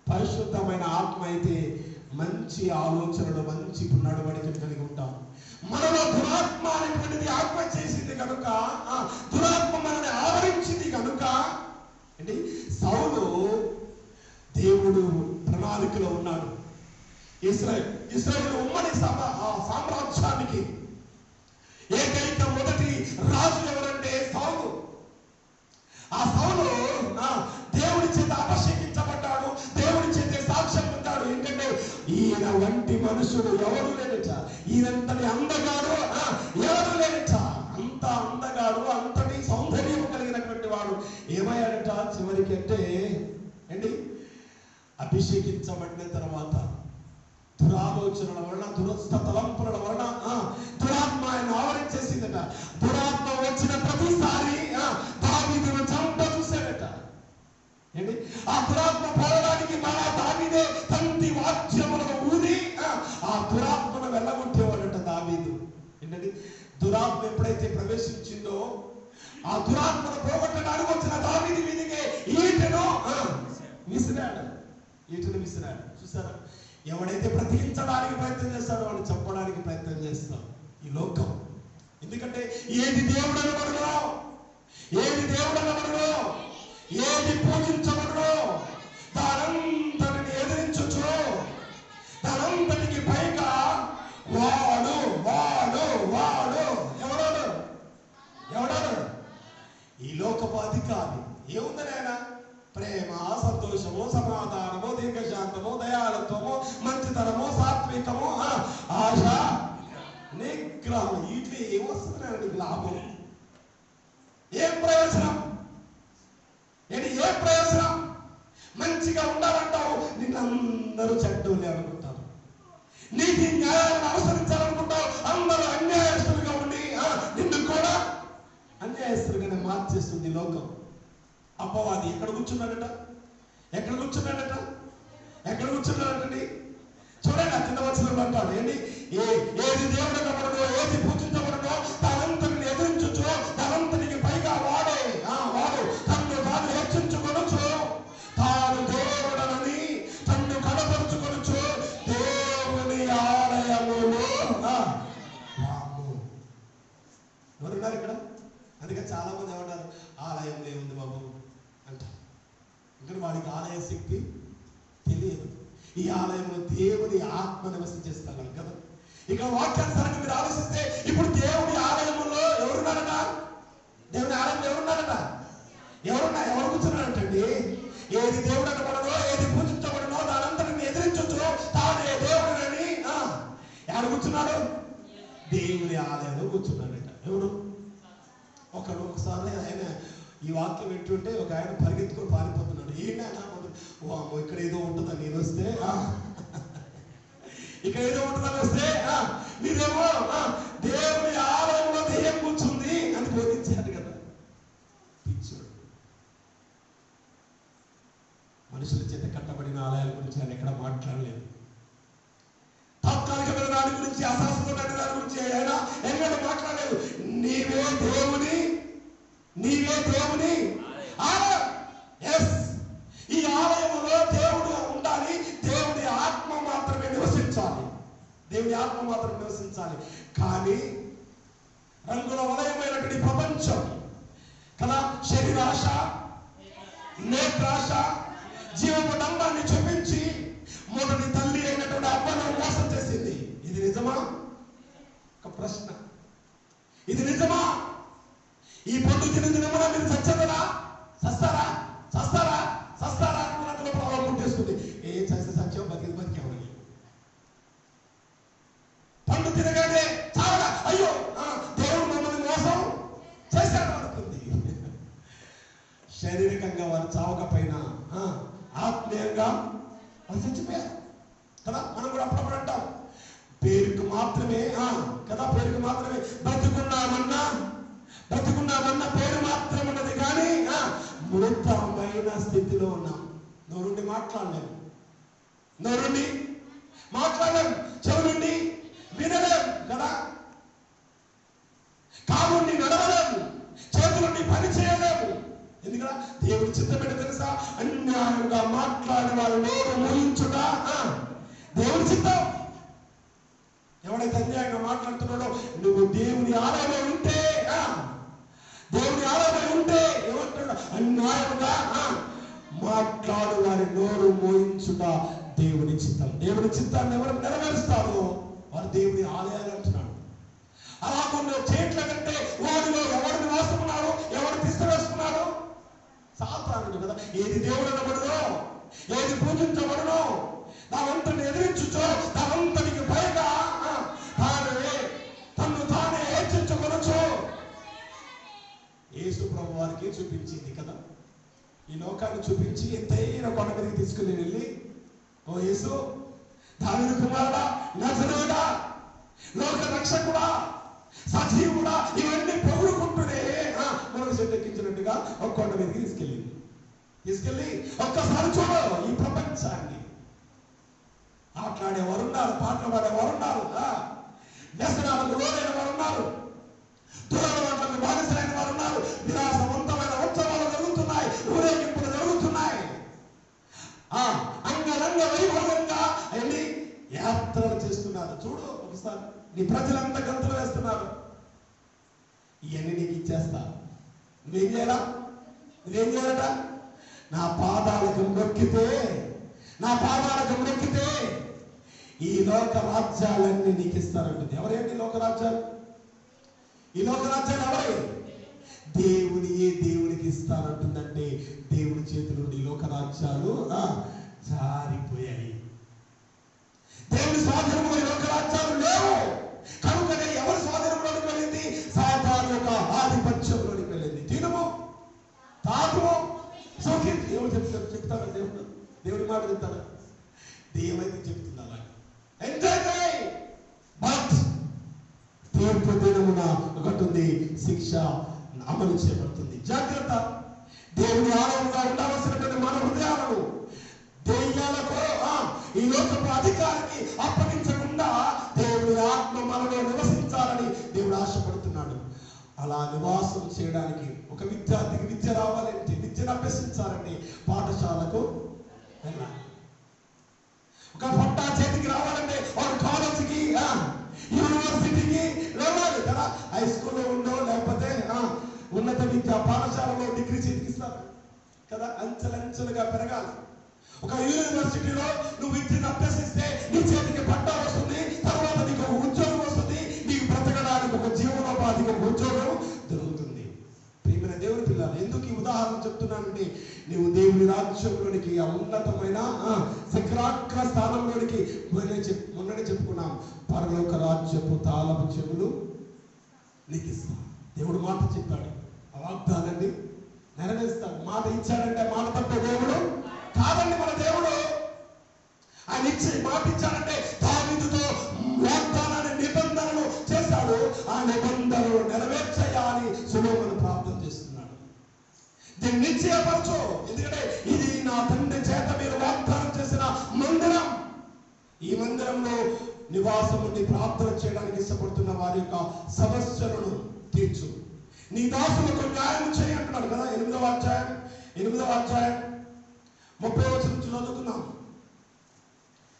Speaker 1: పరిశుద్ధమైన ఆత్మ అయితే మంచి ఆలోచనలు, మంచి నడవడికలు కలిగి ఉంటాం. మనలో దురాత్మ అనేటువంటిది ఆత్మ చేసింది కనుక, దురాత్మ మనల్ని ఆవరించింది కనుక అంటే సౌలు దేవుడు ప్రణాళికలో ఉన్నాడు. ఇశ్రాయేలు ఉమ్మడి సామ్రాజ్యానికి ఏకైక మొదటి రాజు ఎవరంటే సౌలు. ఆ సౌలు దేవుడి చేత అభిషేకించబడ్డాడు, దేవుడి చేత సాక్ష్యం పొందాడు. ఏంటంటే ఈయన వంటి మనుషుడు ఎవరు లేనట, ఈయనంతటి అందగాడు ఎవరు లేనట. అంత అందగాడు, అంతటి సౌందర్యం కలిగినటువంటి వాడు ఏమయ్యాడట చివరికి అంటే అండి అభిషేకించబడిన తర్వాత దురాలోచనల వలన, దురస్థ తలంపుల వలన దురాత్మ ఆయన ఆవరించేసిందట. దురాత్మ వచ్చిన ప్రతిసారి దావీదును చంప చూశాడట. ఏంటి ఆ దురాత్మ పోవడానికి మళ్ళా దావీదే తంతి వాద్యములను ఊది ఆ దురాత్మను వెళ్ళగొట్టేవాడట దావీదు. ఏంటండి దురాత్మ ఎప్పుడైతే ప్రవేశించిందో ఆ దురాత్మను పోగొట్టడానికి వచ్చిన దావీదు మీదకే ఈటను విసిరాడు. చూసారా, ఎవడైతే బ్రతికించడానికి ప్రయత్నం చేస్తాడో వాడిని చంపడానికి ప్రయత్నం చేస్తాం ఈ లోకం. ఎందుకంటే ఏది దేవుడు అనబడలో, ఏది పూజించబడలో దానంతటిని ఎదిరించచ్చు. దానంతటికి పైగా వాడు ఎవడాడు ఈ లోకపు అధికారి. ఏముందని ఆయన ప్రేమ, సంతోషము, సమాధానము, దీర్ఘశాంతము, దయాళత్వము, మంచితనము, సాత్వికము, ఆశ, నిగ్రహం. ఇట్లా ఏమొస్తున్నాయండి లాభం? ఏం ప్రయోజనం? ఏ ప్రయోజనం? మంచిగా ఉండాలంటావు, నిన్నందరూ చెడ్డోళ్ళే అనుకుంటారు. నీతి న్యాయాలను అనుసరించాలనుకుంటావు, అందరూ అన్యాయస్తులుగా ఉండి నిన్ను కూడా అన్యాయస్తులుగానే మార్చేస్తుంది లోకం. అపవాది ఎక్కడ కూర్చున్నాడట? చూడండి, కింద వచనంలో అంటాడు ఏంటి, ఏది దేవుడు అనబడదో, ఏది పూజించబడదో దానంతటిని ఎదిరించచ్చు. దానంతటికి పైగా వాడు తన్ను తాను హెచ్చించుకొనొచ్చు, తాను దేవుడనని తన్ను కనపరుచుకొనొచ్చు. దేవుని ఆలయములో ఎవరున్నారు ఇక్కడ? అందుకే చాలా మంది ఏమంటారు, ఆలయంలో ఏముంది బాబు అంటారు. ఇక్కడ వాడికి ఆలయ శక్తి తెలియదు. ఈ ఆలయంలో దేవుని ఆత్మ నివసించేస్తాను కదా. ఇక వాక్యానుసారంగా మీరు ఆలోచిస్తే ఇప్పుడు దేవుని ఆలయంలో ఎవరున్నారట? దేవుని ఆలయంలో ఎవరు కూర్చున్నారంటండి? ఏది దేవుడు అనబడదో, ఏది పూజించబడనో దానంతటిని ఎదిరించచ్చు, తానే దేవుడని ఎవరు కూర్చున్నాడు? దేవుని ఆలయంలో కూర్చున్నాడట. ఎవరు? ఒకసారి ఆయన ఈ వాక్యం వింటుంటే ఒక ఆయన పరిగెత్తుకొని పారిపోతున్నాడు. ఏంటన్నా ఇక్కడ ఏదో ఉంటుందని నేను వస్తే, మీరేమో దేవుని ఆలయంలో దెయ్యం కూర్చుంది అని బోధించారు కదా. పిచ్చుడు. మనుషుల చేత కట్టబడిన ఆలయాల గురించి ఆయన ఎక్కడ మాట్లాడలేదు. తాత్కాలికమైన దాని గురించి, అశాశ్వతమైన దాని గురించి ఆయన ఎక్కడ మాట్లాడలేదు. నీవే దేవుని ఆలయం. ఎస్, ఈ ఆలయంలో దేవుడు ఉండాలి. దేవుని ఆత్మ మాత్రమే నివసించాలి. కానీ రంగుల వలయమైనటువంటి ప్రపంచం కదా, శరీరాశ, నేత్రాశ, జీవపు డంబాన్ని చూపించి మొదటి తల్లి అయినటువంటి అవ్వను మోసం చేసింది. ఇది నిజమా? ఒక ప్రశ్న. ఇది నిజమా? ఈ పొద్దు తిని దినమున మీరు సస్తారా అనుకున్నట్లు ప్రభావం పుట్టేస్తుంది. ఏ చేస్తే సత్యం బతికాము. పండు తినగానే చాలా అయ్యో దేవుడు మమ్మల్ని మోసం చేశాడు అనుకుంది. శారీరకంగా వారు చావకపోయినా ఆత్మీయంగా వాళ్ళు చచ్చిపోయారు కదా. మనం కూడా అప్పుడప్పుడు అంటాం, పేరుకు మాత్రమే బ్రతుకున్నామన్నా పేరు మాత్రం ఉన్నది కానీ మృతమైన స్థితిలో ఉన్నాం. నోరుండి మాట్లాడలేం, చెవులుండి వినలేం కదా, కాలుండి నడవలేము, చేతులుండి పని చేయలేము. ఎందుకంటే
Speaker 6: ఇక్కడ దేవుడి చిత్తం ఏంటో తెలుసా? అన్యాయంగా మాట్లాడే వారి నోరు మూయించుట దేవుడి చిత్తం. ఎవడైతే అన్యాయంగా మాట్లాడుతున్నాడో, నువ్వు దేవుని ఆలయంలో ఉంటే, దేవుని ఆలయంలో ఉంటే ఏమంటాడు? అన్యాయంగా మాట్లాడు వారి నోరు మోయించుట దేవుని చిత్తం. దేవుని చిత్తాన్ని ఎవరు నెరవేరుస్తారో వారు దేవుని ఆలయాలు అంటున్నాడు. అలా కొన్ని చేట్ల కంటే వారిలో ఎవరు నివాసమున్నాడు, ఎవరు తీసుకువేసుకున్నాడు? సాతానుడు కదా. ఏది దేవుడు అనబడునో, ఏది పూజించబడునో దానంతని ఎదిరించుచో, దానంతనికి పైగా తన్ను తానే హెచ్చించుకొనొచ్చు. యేసు ప్రభు వారికి చూపించింది కదా, ఈ లోకాన్ని చూపించి ఎంతైనా కొండ మీదకి తీసుకుని వెళ్ళి, ఓ యేసు, దావీదు కుమారుడా, నజరేయుడా, లోక రక్షకుడా, సజీవుడా, ఇవన్నీ పొగుడుకుంటూనే మనకు చెట్టెక్కించినట్టుగా ఒక కొండ మీదకి తీసుకెళ్ళి ఒక్కసారి చూడు ఈ ప్రపంచాన్ని. ఆటలాడేవారు ఉన్నారు, పాటలు పాడేవారు ఉన్నారు, వ్యసనాలకు లోనైన వారు ఉన్నారు, దురలవాట్లకు బానిసలైన వారు ఉన్నారు, విలాసవంతమైన ఉత్సవాలు జరుగుతున్నాయి, ఊరేగింపులు జరుగుతున్నాయి, అంగరంగ వైభవంగా వెళ్ళి యాత్రలు చేస్తున్నారు. చూడు ఒకసారి, నీ ప్రజలంతా గంతులు వేస్తున్నారు. ఇవన్నీ నీకు ఇచ్చేస్తా, నువ్వేం చేయాలట? నా పాదాలకు మొక్కితే ఈ లోక రాజ్యాలన్నీ నీకు ఇస్తారంటుంది. ఎవరేంటి లోక రాజ్యాలు? ఈ లోక రాజ్యాలు ఎవరే? దేవునికి ఇస్తానంటుందంటే దేవుని చేతి నుండి లోక రాజ్యాలు జారిపోయాయి. దేవుని స్వాధీనంలో ఈ లోక రాజ్యాలు లేవు. కనుకనే ఎవరి స్వాధీనంలోనికి వెళ్ళింది? సాతాను యొక్క ఆధిపత్యంలోనికి వెళ్ళింది. తినము, తాగుము, సౌఖ్యం. చెప్తాడు దేవుడి మాట చెప్తాడు. దేవుడైతే చెప్తుంది అలా, ఎంజాయ్ చేయి. బట్ తీర్పు దినమున ఒకటి ఉంది, శిక్ష అమలు చేయబడుతుంది. జాగ్రత్త. దేవుని ఆలయంగా ఉండవలసినటువంటి మన హృదయాలను దెయ్యాలకు, ఈ లోకపు అధికారికి అప్పగించకుండా దేవుని ఆత్మ మనలో నివసించాలని దేవుడు ఆశపడుతున్నాడు. అలా నివాసం చేయడానికి ఒక విద్యార్థికి విద్య రావాలంటే, విద్యను అభ్యసించాలంటే పాఠశాలకు వెళ్ళాలి. ఒక పట్టా చేతికి రావాలంటే వాడు కాలేజీకి, యూనివర్సిటీకి వెళ్ళాలి కదా. హై స్కూల్లో ఉండో లేకపోతే ఉన్నత విద్యా పాఠశాలలో డిగ్రీ చేతికి ఇస్తారు కదా. అంచెలంచెలుగా పెరగాలి. ఒక యూనివర్సిటీలో నువ్వు విద్యను అభ్యసిస్తే నీ చేతికి పట్టా వస్తుంది, తర్వాత నీకు ఒక ఉద్యోగం వస్తుంది, నీకు బ్రతకడానికి ఒక జీవనోపాధికి ఒక ఉద్యోగం దొరుకుతుంది. ప్రియమైన దేవుని పిల్లలు, ఎందుకు ఈ ఉదాహరణ చెప్తున్నానంటే, నీవు దేవుని రాజ్యంలోనికి, ఆ ఉన్నతమైన శిఖరాగ్ర స్థానంలోనికి మొన్ననే చెప్పుకున్నాం, పరలోక రాజ్యపు తాళపు చెవులు నీకు ఇస్తాను. దేవుడు మాట చెప్పాడు, ఆ వాగ్దానాన్ని నెరవేరుస్తాడు. మాట ఇచ్చాడంటే మాట తప్పే దేవుడు కాదండి మన దేవుడు. ఆయన ఇచ్చి మాట ఇచ్చాడంటే దావీదుతో వాగ్దానాన్ని, నిబంధనలు చేశాడు. ఆ నిబంధనలు నెరవేర్చేయాలని సొలొమోను ప్రార్థన చేస్తున్నాడు. దీన్ని నిశ్చయపరచు, ఎందుకంటే ఇది నా తండ్రి చేత మీరు వాగ్దానం చేసిన మందిరం. ఈ మందిరంలో నివాసం ఉండి ప్రార్థన చేయడానికి ఇష్టపడుతున్న వారి యొక్క సమస్యలను తీర్చు. నీ దాసులకు న్యాయం చేయి అంటున్నాడు కదా. 8వ అధ్యాయం 30వ వచనం నుంచి చదువుతున్నాం.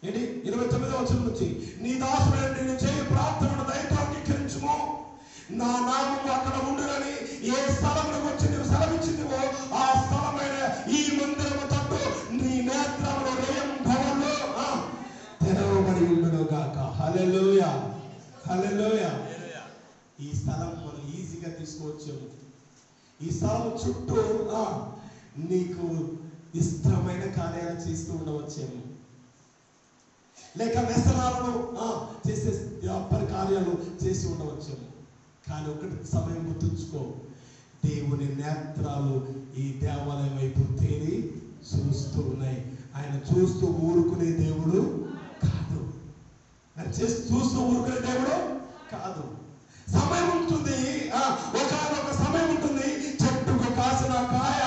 Speaker 6: 29వ వచనం నుంచి, నీ దాసుడైన నేను చేయి ప్రార్థనను దయతో అంగీకరించుము. నా నామము అక్కడ ఉండునని ఏ స్థలంలో వచ్చి నువ్వు సెలవిచ్చినవో ఆ స్థలమైన ఈ మందిరము తట్టు నీ నేత్రములు రేయం భవన్లో తెరవబడి ఉండును గాక. హల్లెలూయా, హల్లెలూయా. ఈ స్థలం మనం ఈజీగా తీసుకోవచ్చేమో. ఈ స్థలం చుట్టూ నీకు ఇష్టమైన కార్యాలు చేస్తూ ఉండవచ్చేమో, లేక వ్యసనాలను చేసే వ్యాపార కార్యాలు చేసి ఉండవచ్చేమో. కానీ ఒకటి సమయం గుర్తుంచుకో, దేవుని నేత్రాలు ఈ దేవాలయం వైపు తేలి చూస్తూ ఉన్నాయి. ఆయన చూస్తూ ఊరుకునే దేవుడు కాదు, ఆయన చూస్తూ ఊరుకునే దేవుడు కాదు. సమయం ఉంటుంది, ఒక సమయం ఉంటుంది. చెట్టుకు కాసిన కాయ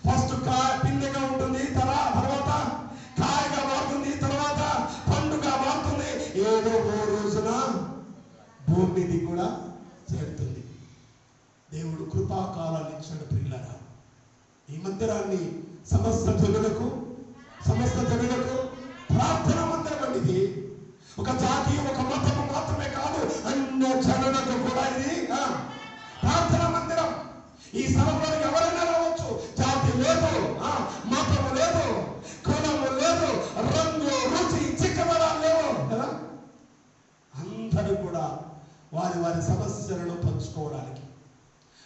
Speaker 6: ఫస్ట్ కాయ పిందెగా ఉంటుంది, తర్వాత కాయగా మారుతుంది, తర్వాత పండుగ మారుతుంది. ఏదో ఓ రోజున భూమిది కూడా చేరుతుంది. దేవుడు కృపాకాలాన్ని ఇచ్చాడు ప్రియులారా. ఈ మందిరాన్ని సమస్త జనులకు ప్రార్థన మందిరం అనేది ఒక జాతి ఒక మతము మాత్రమే కాదు, అన్ని జనులకు కూడా ఇది ప్రార్థన మందిరం. ఈ స్థలంలో ఎవరైనా రావచ్చు. జాతి లేదు, మతము లేదు, కులము లేదు, రంగు రుచి చిక్కదనాలు లేవు కదా. అందరూ కూడా వారి వారి సమస్యలను పంచుకోవడానికి,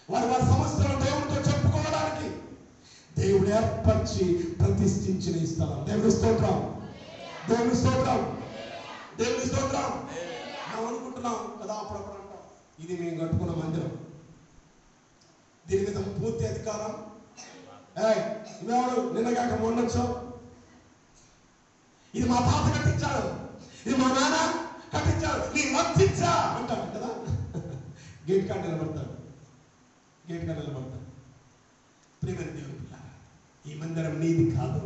Speaker 6: వారి సమస్యలను దేవుడితో చెప్పుకోవడానికి దేవుడు ఏర్పరిచి ప్రతిష్ఠించిన ఈ స్థలం. దేవుని స్తోత్రం, దేవుని స్తోత్రం, దేవుని స్తోత్రం. మనం అనుకుంటున్నాం కదా, అప్పుడప్పుడు అంటాం ఇది మేము కట్టుకున్న మందిరం, దీని మీద పూర్తి అధికారం ఇవాడు నిన్నగాక మొన్నొచ్చు, ఇది మా తాత కట్టించాడు, ఇది మా నాన్న కట్టించాడు, నీ వర్తించా అంటాడు కదా. గేట్ కాడ నిలబడతాడు. ప్రియమైన దేవుని పిల్లారా, ఈ మందిరం నీది కాదు,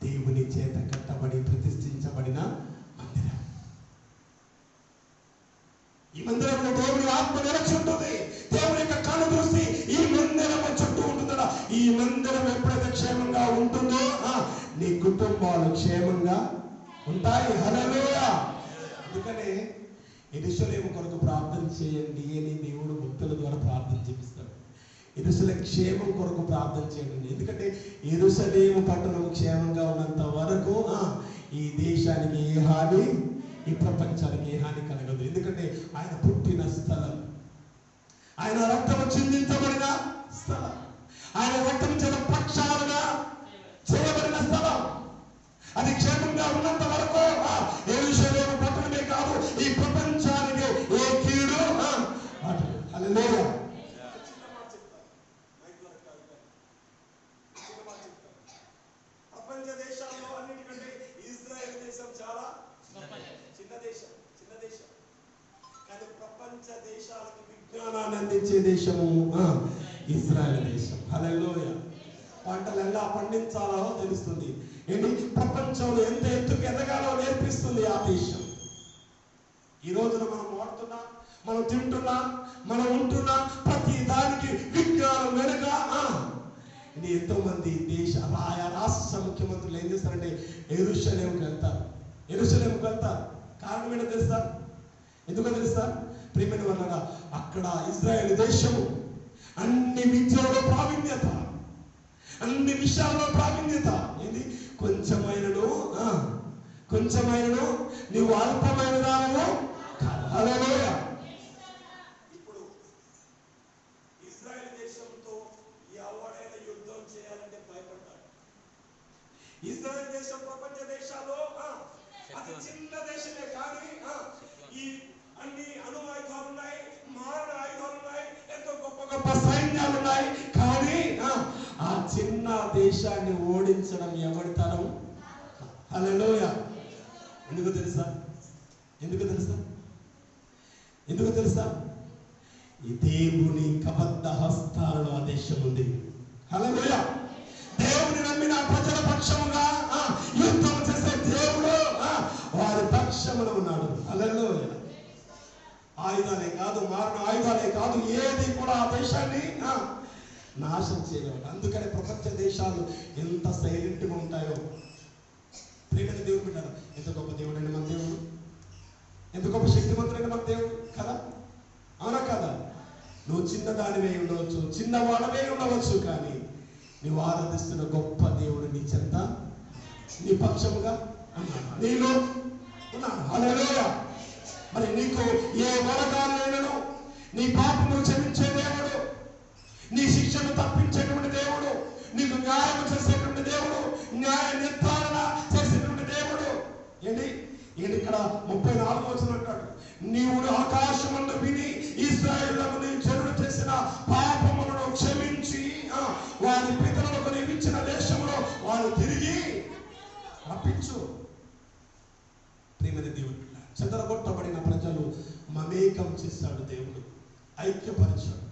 Speaker 6: దేవుని చేత కట్టబడి ప్రతిష్ఠించబడిన మందిరం. ఈ మందిరంలో దేవుని ఆత్మ నిలచి ఉంటుంది. దేవుని యొక్క కను దృష్టి ఈ మందిరం చుట్టూ ఉంటుందా. ఈ మందిరం ఎప్పుడైతే క్షేమంగా ఉంటుందో నీ కుటుంబాలు క్షేమంగా ఉంటాయి. హల్లెలూయా. అందుకనే యెరూషలేము కొరకు ప్రార్థన చేయండి అని దేవుడు భక్తుల ద్వారా ప్రార్థన చేపిస్తాడు. యెరూషలేము క్షేమం కొరకు ప్రార్థన చేయండి. ఎందుకంటే యెరూషలేము పట్టణం క్షేమంగా ఉన్నంత వరకు ఈ దేశానికి ఏ హాని, ఈ ప్రపంచానికి ఏ హాని కలగదు. ఎందుకంటే ఆయన పుట్టిన స్థలం, ఆయన రక్తము చిందించబడిన స్థలం, ఆయన రక్తం చేత పక్షాలుగా చేయబడిన స్థలం. అది క్షేమంగా ఉన్నంత వరకు యెరూషలేము పట్టణమే కాదు, ఈ ప్రపంచానికి ఏ కీడు. హల్లెలూయా. ప్రపంచ దేశాల్లో అన్నిటికంటే ఇజ్రాయెల్ దేశం చాలా చిన్న దేశం. కానీ ప్రపంచ దేశాలకు విజ్ఞానాన్ని అందించే దేశము ఇజ్రాయెల్ దేశం. హల్లెలూయా. పంటలు ఎలా పండించాలో తెలుస్తుంది. ఏంటి ప్రపంచంలో ఎంత ఎత్తుకు ఎదగాలో నేర్పిస్తుంది ఆ దేశం. ఈ రోజున మనం వాడుతున్నా, మనం తింటున్నా, మనం ఉంటున్నా ప్రతి దానికి విజ్ఞానం వెనుక ఎంతో మంది ఆయా రాష్ట్ర ముఖ్యమంత్రులు ఏం చేస్తారంటే యెరూషలేముకి వెళ్తారు. కారణం ఏంటో తెలుసా? ఎందుకో తెలుసా? ప్రియమైన వల్ల అక్కడ ఇజ్రాయెల్ దేశము అన్ని విద్యలో ప్రావీణ్యత, అన్ని విషయాల్లో ప్రావీణ్యత. ఏంది? కొంచెమైనను నీవు అల్పమైన దానము కాదు. హల్లెలూయా. ఇప్పుడు ఇజ్రాయెల్ దేశంతో ఎవరైనా యుద్ధం చేయాలంటే భయపడతాడు. ఇజ్రాయెల్ దేశం ప్రపంచ దేశాల్లో అతి చిన్న దేశమే, కానీ ఈ అన్ని అణు ఆయుధాలు ఉన్నాయి, మారణ ఆయుధాలు ఉన్నాయి, ఎంతో గొప్ప గొప్ప సైన్యాలు ఉన్నాయి. కానీ ఆ చిన్న దేశాన్ని ఓడించడం ఎవరి తరం? హల్లెలూయా. ఎందుకు తెలుసా? ఈ దేవుని కబద్ధ హస్తాలలో ఆ దేశం ఉంది. హల్లెలూయా. దేవుని నమ్మిన ప్రజల పక్షముగా యుద్ధం చేసే దేవుడు వారి పక్షమున ఉన్నాడు. హల్లెలూయా. ఆయుధాలే కాదు, మారణ ఆయుధాలే కాదు, ఏది కూడా ఆ దేశాన్ని నాశనం చేయలేవు. అందుకని ప్రపంచ దేశాలు ఎంత సైలెంట్గా ఉంటాయో. ప్రేమైన దేవుడు బిడ్డారు, ఎంత గొప్ప దేవుడు అండి మన దేవుడు, ఎంత గొప్ప శక్తివంతుడైన మన దేవుడు కదా. అవునా కదా? నువ్వు చిన్నదానివే ఉండవచ్చు, చిన్నవాడవే ఉండవచ్చు, కానీ నువ్వు ఆరాధిస్తున్న గొప్ప దేవుడు నీ చెంత, నీ పక్షముగా నీలో ఉన్నాడు. హల్లెలూయా. మరి నీకు ఏ వరగాలైనను నీ పాపమును క్షమించే దేవుడు, నీ శిక్షను తప్పించేటువంటి దేవుడు, నీకు న్యాయం చేసేటువంటి దేవుడు, న్యాయ నిర్ధారణ చేసేటువంటి దేవుడు. ఏంటి ఇక్కడ 34 వచనం అంటాడు, నీవు ఆకాశమును విని ఇశ్రాయేలులకు నీ జనులు చేసిన పాపములను క్షమించి వారి పితరులకు నీవు ఇచ్చిన దేశంలో వారు తిరిగి రప్పించు. ప్రియమైన దేవుడు, చెదరగొట్టబడిన ప్రజలు మమేకం చేశాడు దేవుడు, ఐక్యపరిచాడు.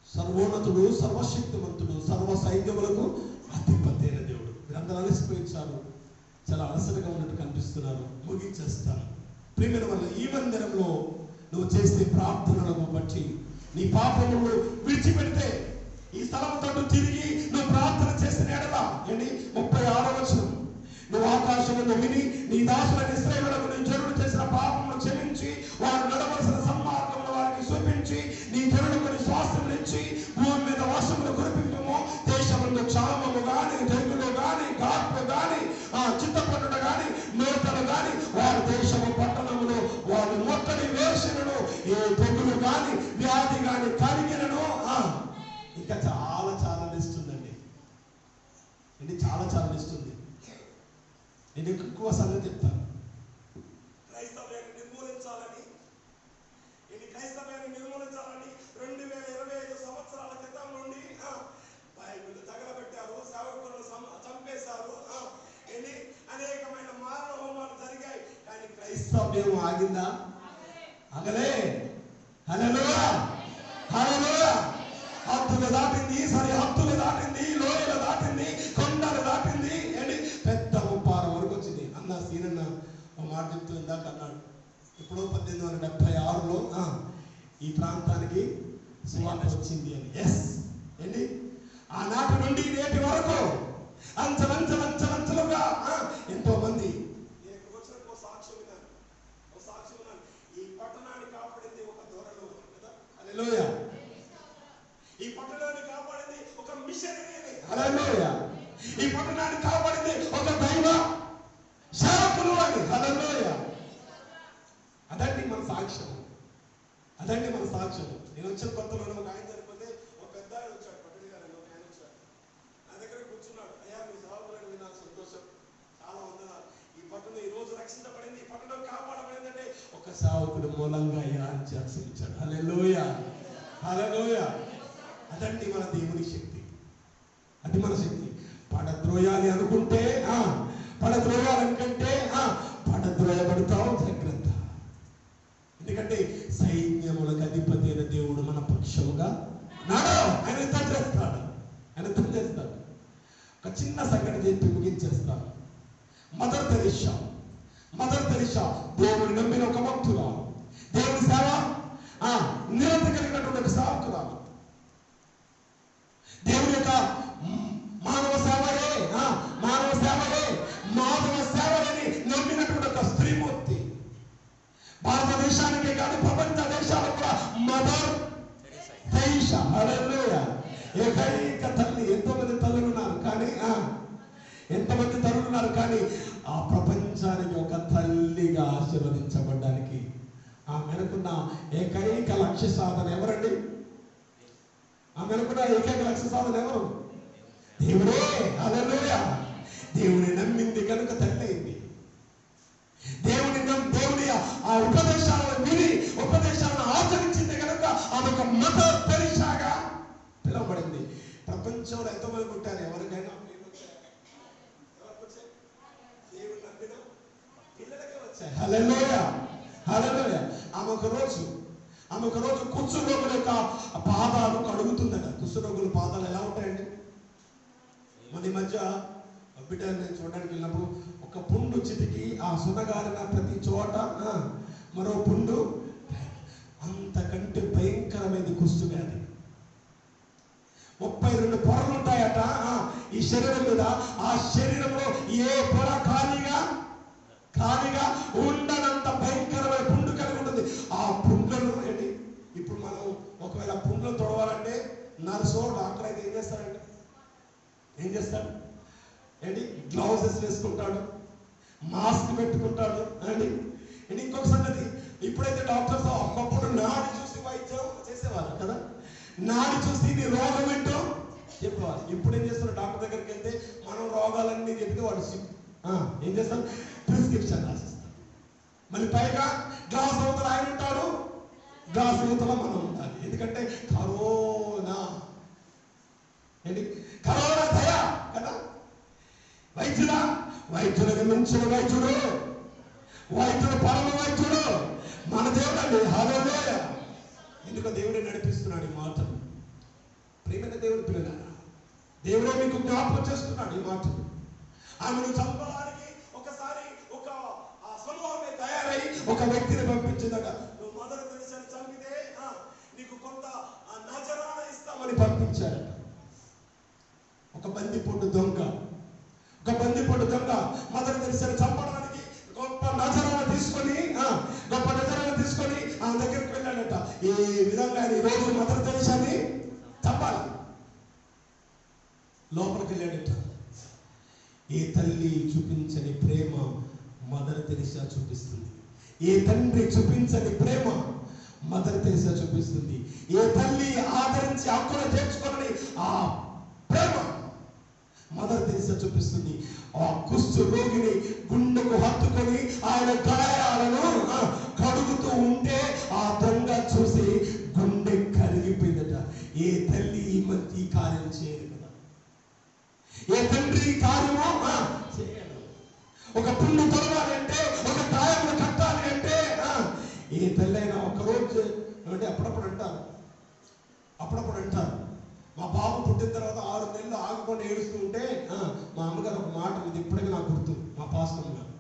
Speaker 6: సర్వోన్నతుడు, సర్వశక్తిమంతుడు, సర్వ సైన్యములకు అధిపతి అయిన దేవుడు. మీరందరూ అలసిపోయించారు, చాలా అలసటగా ఉన్నట్టు కనిపిస్తున్నారు. ముగించేస్తాను. ప్రియమైన వల్ల ఈ మందిరంలో నువ్వు చేసే ప్రార్థనలను బట్టి నీ పాపములు విడిచిపెడితే ఈ స్థలం తట్టు తిరిగి నువ్వు ప్రార్థన చేసిన ఎడల ఏంటి 36వ వచనం, నువ్వు ఆకాశమును విని నీ దాసులైన ఇశ్రాయేలులకు నీ జనులు చేసిన పాపమును క్షమించి వారు నడవలసిన సన్మార్గమును వారికి చూపించి నీ జనులకు నీ స్వాస్థ్యములు ఇచ్చి భూమి మీద వర్షములు కురిపించము. దేశములో క్షామము గాని, తెగులు గాని, గాట్లు గాని, చిత్తపట్టుట గాని, మేతలు గాని, వారి దేశము పట్టణములు వారు మొట్టని వేసినను ఏ తెగులు గాని వ్యాధి గాని కలిగినను. ఇంకా చాలా చాలా ఇస్తుందండి. ఇది చాలా చాలా ఇస్తుంది. నేను ఎక్కువ సంగతి చెప్తాను. క్రైస్తవ్యాన్ని నిర్మూలించాలని 2025 సంవత్సరాల క్రితం నుండి బైబిల్ తగలబెట్టారు, సేవకులను చంపేశారు, అనేకమైన మారణ హోమాలు జరిగాయి. కానీ క్రైస్తవ్యం ఆగిందా? ఆగలే. హల్లెలూయా, హల్లెలూయా. హద్దులు దాటింది, సరిహద్దులు దాటింది, లోయలు దాటింది, కొండలు దాటింది, పెద్ద ముప్పార వరకు వచ్చింది. అన్న సీనన్న ఒక మాట చెప్తూ ఇందాక అన్నాడు, ఇప్పుడు 1876లో ఈ ప్రాంతానికి సువార్త వచ్చింది అని. ఎస్ ఏంటి, ఆనాటి నుండి నేటి వరకు అంచెలంచెలుగా ఎంతో మంది సాక్ష్యం విన్నాను. ఈ పట్టణాన్ని కాపాడింది ఒక దొరలు కదా. హల్లెలూయా. ఈ పట్టణాన్ని కాపాడింది ఒక మిషనరీ. హల్లెలూయా. ఈ పట్టణాన్ని కాపాడింది ఒక దైవ సేవకులు అని. హల్లెలూయా. అదండి మన సాక్ష్యం, అదండి మన సాక్ష్యం. నేను వచ్చిన కొత్తలో ఒక ఆయన చనిపోతే ఒక పెద్ద ఆయన వచ్చాడు, పట్టణ గారు ఒక ఆయన వచ్చాడు, నా దగ్గర కూర్చున్నాడు. అయ్యా మీ సేవకులను నాకు సంతోషం, చాలా వందనాలు. ఈ పట్టణం ఈ రోజు రక్షించబడింది, ఈ పట్టణం కాపాడబడిందంటే ఒక సేవకుడు మూలంగా అయ్యా అని చేర్చించాడు. హల్లెలూయా, హల్లెలూయా. అదండి మన దేవుని శక్తి, అది మన శక్తి. పడద్రోయాలి అనుకుంటే పడద్రోయాలనుకంటే పడద్రోయబడతావు, జాగ్రత్త. ఎందుకంటే సైన్యములకు అధిపతి అయిన దేవుడు మన పక్షముగా నాడు. ఆయన యుద్ధం చేస్తాడు, ఆయన యుద్ధం చేస్తాడు. ఒక చిన్న సంఘటన చెప్పి ముగించేస్తాను. మదర్ తెరీసా దేవుని నమ్మిన ఒక భక్తురాలు, దేవుని సేవ నిరత కలిగినటువంటి ఒక సేవకురాలు. దేవుని యొక్క మానవ సేవయే నమ్మినటువంటి ఒక స్త్రీమూర్తి. భారతదేశానికే కాదు ప్రపంచ దేశాలకు కూడా మదర్ తెరీసా. హల్లెలూయా. ఏకైక తల్లి. ఎంతోమంది తల్లులు ఉన్నారు కానీ ఆ ప్రపంచానికి ఒక తల్లిగా ఆశీర్వదించబడ్డానికి ఆమెనుకున్న ఏకైక లక్ష్య సాధన ఎవరండి? ఆమెనుకున్న ఏకైక లక్ష్య సాధన ఎవరు? దేవుడే. హల్లెలూయా. దేవుని నమ్మింది కనుక తల్లి అయింది. దేవుని ఆ ఉపదేశాలను విని ఉపదేశాలను ఆచరించింది కనుక ఆమెకు మదర్ తెరీసాగా పిలువబడింది. ప్రపంచంలో ఎంతోమంది పుట్టారు, ఎవరికైనా దేవుని నమ్మిన పిల్లలకే వచ్చాయి. హల్లెలూయా, హల్లెలూయా. ఆమె ఒక రోజు కుష్ఠరోగుల యొక్క పాదాలు కడుగుతుందట. కుష్ఠరోగుల పాదాలు ఎలా ఉంటాయండి? మన ఈ మధ్య బిడ్డ నేను చూడడానికి వెళ్ళినప్పుడు ఒక పుండు చితికి ఆ సునగారిన ప్రతి చోట మరో పుండు, అంతకంటే భయంకరమైన కుష్టు వ్యాధి. 32 పొరలు ఉంటాయట ఈ శరీరం మీద. ఆ శరీరంలో ఏ పొర ఖాళీగా ఉండనంత భయంకరమైన పుండు కలిగి ఉంటుంది. ఆ పుండ్లను ఏంటి, ఇప్పుడు మనం ఒకవేళ పుండ్లను తొడవాలంటే నర్సో డాక్టర్ అయితే ఏం చేస్తాడు ఏంటి, గ్లౌజెస్ వేసుకుంటాడు, మాస్క్ పెట్టుకుంటాడు అండి. ఇంకొక సంగతి, ఇప్పుడైతే డాక్టర్స్ ఒకప్పుడు నాడి చూసి వైద్యం చేసేవారు కదా, నాడి చూసి నీ రోగం ఏంటో చెప్పేవారు. ఇప్పుడు ఏం చేస్తున్నారు, డాక్టర్ దగ్గరికి వెళ్తే మనం రోగాలన్నీ చెప్తే వాడు ఏం చేస్తాం, ప్రిస్క్రిప్షన్ రాసిస్తాం. మళ్ళీ పైగా గ్లాస్ అవతల ఆయన ఉంటాడు, గ్లాస్ అవతల మనం ఉండాలి. ఎందుకంటే కరోనా దయ కదా. వైద్యులకు మించిన వైద్యుడు, పరమ వైద్యుడు మన దేవుడు అండి. హల్లెలూయా. ఎందుకు దేవుడే నడిపిస్తున్నాడు ఈ మాటలు. ప్రియమైన దేవుడి పిల్లలారా, దేవుడే మీకు జ్ఞాపకం చేస్తున్నాడు ఈ మాటలు. ఆమెను చంపడానికి ఒకసారి ఒక సమూహమే తయారై ఒక వ్యక్తిని పంపించిందట. నువ్వు మదర్ తెరీసాని చంపితే నీకు కొంత నజరాన ఇస్తామని పంపించారట. ఒక బందిపోటు దొంగ మదర్ తెరిసాను చంపడానికి గొప్ప నజరాన్ని తీసుకొని ఆమె దగ్గరికి వెళ్ళాడట. ఈ విధంగా ఈ రోజు మదర్ తెరిసాని చంపాలి. లోపలికి వెళ్ళాడట. ఏ తల్లి చూపించని ప్రేమ మదర్ తెరిసా చూపిస్తుంది. ఏ తండ్రి చూపించని ప్రేమ మదర్ తెరిసా చూపిస్తుంది. ఏ తల్లి ఆదరించి హక్కును చేర్చుకోనని ఆ ప్రేమ మదర్ తెరిసా చూపిస్తుంది. ఆ కుష్టు రోగిని గుండెకు హత్తుకొని ఆయన గాయాలను కడుగుతూ ఉంటే ఆ దొంగ చూసి గుండె కరిగిపోయిందట. ఏ తల్లి ఈ కార్యం చేయదు కదా, ఏ తండ్రి ఈ కార్యమో చేయదు. ఒక పుండు తొలగాలి అంటే, ఒక గాయమును కట్టాలి అంటే ఏ తల్లి అయినా ఒకరోజు అంటే అప్పుడప్పుడు అంటారు మా బాబు పుట్టిన తర్వాత 6 నెలలు ఆగకుండా ఏడుస్తూ ఉంటే మా అమ్మగారు ఒక మాట ఇది ఇప్పటికీ నాకు గుర్తు. మా పాస్టర్ గారు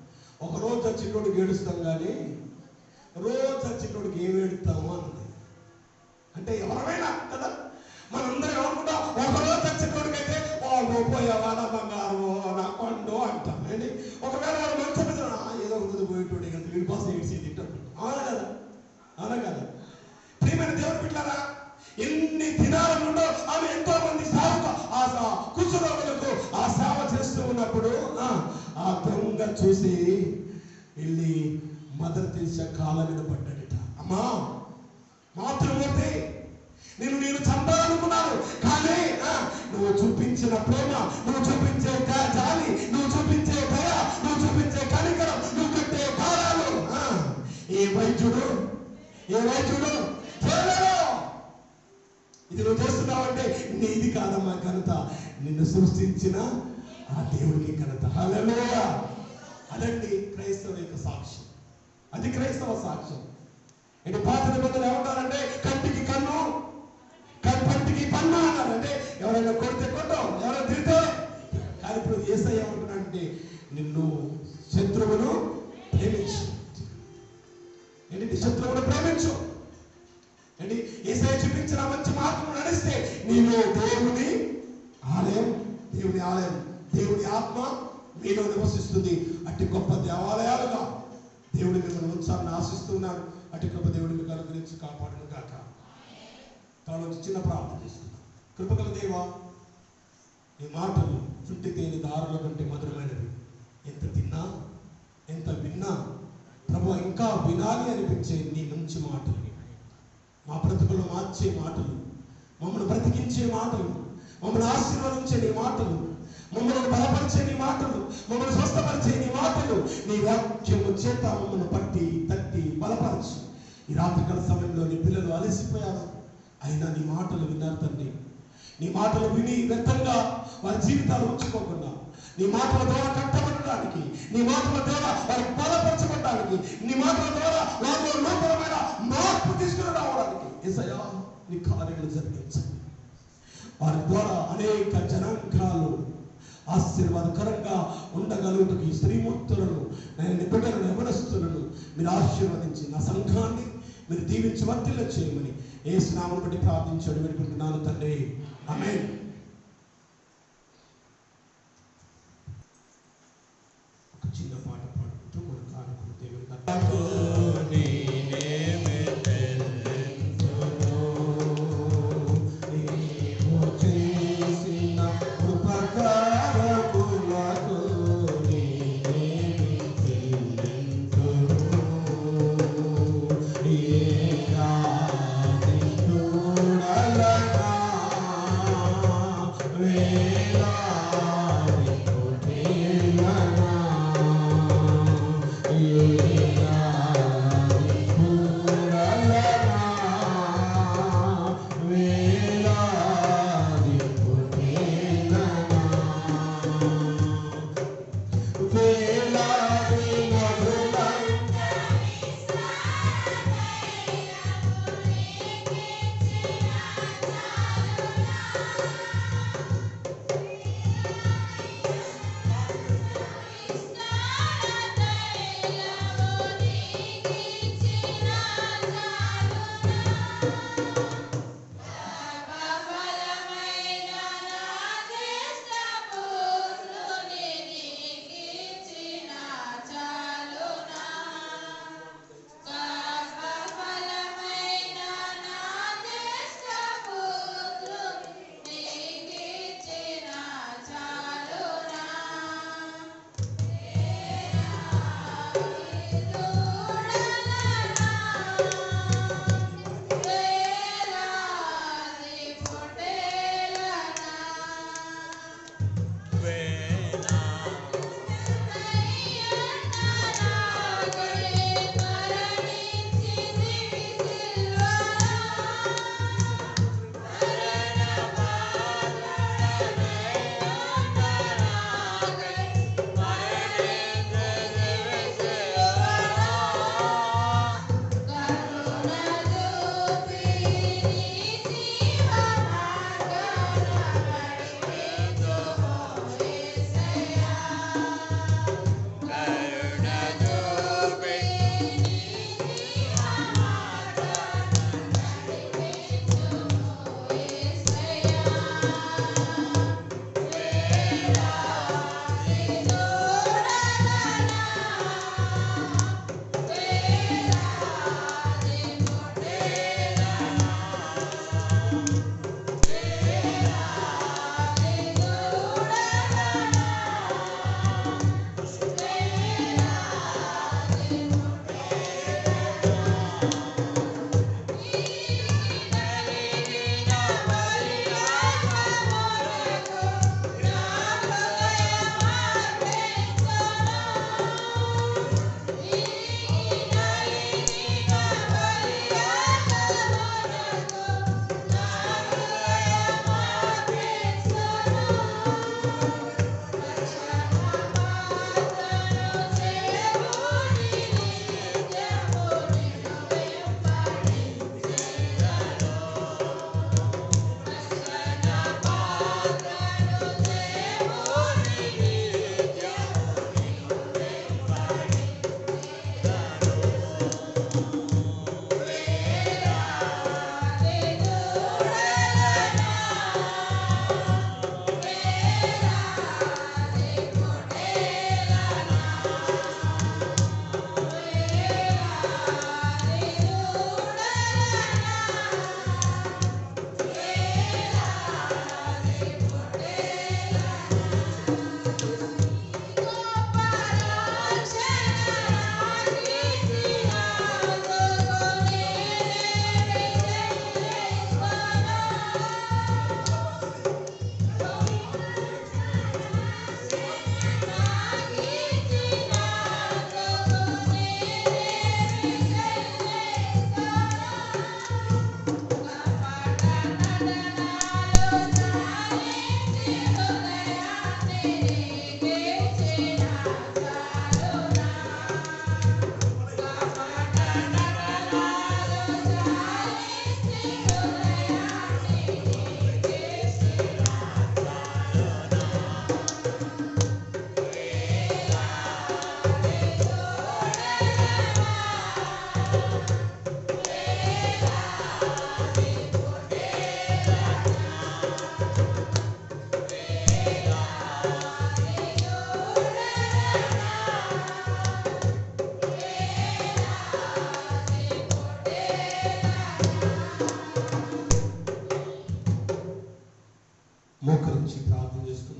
Speaker 6: ఒక రోజు ఆ చిన్నోడికి ఏడుస్తాం కానీ రోజు ఆ చిన్నోడికి ఏమి ఏడుస్తాము అన్నది. అంటే ఎవరైనా కదా మనందరం ఏమనుకుంటాం, ఒక రోజు ఆ చిన్నోడికి అయితే పోయావా నా బంగారు నా కొండో అంటాం అండి. ఒకవేళ వాడు మంచి ఏదో రోజు పోయేటోడి కదా వీడి కోసం ఏడ్చి తింటాడు. అవునా కదా ప్రియమైన దేవుడు బిడ్డలారా, ఎన్ని దినాల నుండో ఆమె ఎంతో మంది కుష్ఠరోగులకు ఆ సేవ చేస్తూ ఉన్నప్పుడు ఆ దొంగ చూసి వెళ్ళి మదర్ తెరిసా కాళ్ళ మీద పడ్డాడట. అమ్మా మాతృమూర్తి, నేను చంపాలనుకున్నాను, కానీ నువ్వు చూపించిన ప్రేమ, నువ్వు చూపించే జాలి, నువ్వు చూపించే దయ, నువ్వు చూపించే కనికరం, నువ్వు కట్టే కాలాలు ఏ వైద్యుడు చేయలేడు. ఇది నువ్వు చేస్తున్నావంటే నీది కాదమ్మా ఘనత, నిన్ను సృష్టించిన ఆ దేవుడికి ఘనత. హల్లెలూయా. అదండి క్రైస్తవుల యొక్క సాక్ష్యం. అది క్రైస్తవ సాక్ష్యం. అంటే పాత నిబంధనలు ఏమంటారంటే కంటికి కన్ను పంటికి పన్ను అన్నారంటే ఎవరైనా కొడితే కొట్టాం, ఎవరైనా తిరిగితే. కానీ ఇప్పుడు యేసయ్య ఏమంటున్నాడంటే నిన్ను శత్రువును ప్రేమించు. ఏంటి శత్రువును ప్రేమించు. ఏంటి యేసయ్య చూపించిన మంచి మార్గం నడిస్తే నీవు దేవుని ఆలయం, దేవుని ఆత్మ మీలో నివసిస్తుంది. అట్టి గొప్ప దేవాలయాలుగా దేవుడి మిమ్మల్ని ఉంచాలని ఆశిస్తున్నాను. అట్టి గొప్ప దేవుడి మీకు అనుగ్రహించి కాపాడును గాక. తనలో చిన్న ప్రార్థన చేస్తున్నాను. కృపగల దేవా, ఈ మాటలు చుట్టి తేని దారుల కంటే మధురమైనవి. ఎంత తిన్నా ఎంత విన్నా ప్రభు ఇంకా వినాలి అనిపించే నీ మంచి మాటలు, మా బ్రతుకులు మార్చే మాటలు, మమ్మల్ని బ్రతికించే మాటలు, మమ్మల్ని ఆశీర్వదించే నీ మాటలు, మమ్మల్ని బలపరిచే నీ మాటలు, మమ్మల్ని స్వస్థపరిచే నీ మాటలు, నీ వాక్యము చేత మమ్మల్ని పట్టి తట్టి బలపరచు. ఈ రాత్రికాల సమయంలో నీ పిల్లలు అలసిపోయారు, అయినా నీ మాటలు విన్నారు తండ్రి. నీ మాటలు విని వ్యర్థంగా వారి జీవితాలు ఉంచుకోకుండా నీ మాటల ద్వారా కట్టబడడానికి, నీ మాటల ద్వారా వారి బలపరచబడడానికి, నీ మాటల ద్వారా వారిలో నూతనమైన మార్పు తీసుకుని రావడానికి యేసయ్యా నీ కార్యములు జరిగించండి. వారి ద్వారా అనేక జనాంగాలు ఆశీర్వాదకరంగా ఉండగలుగుటకు ఈ స్త్రీమూర్తులను, నేను బిడ్డలను, యవనస్తులను మీరు ఆశీర్వదించి నా సంఘాన్ని మీరు దీవించి వర్ధిల్ల చేయమని యేసు నామమును బట్టి ప్రార్థించాడు వేడుకుంటున్నాను తండ్రి. ఆమేన్. ఒక చిన్న పాట పాడుకుంటూ మన కానుకలు దేవుని
Speaker 7: Yeah.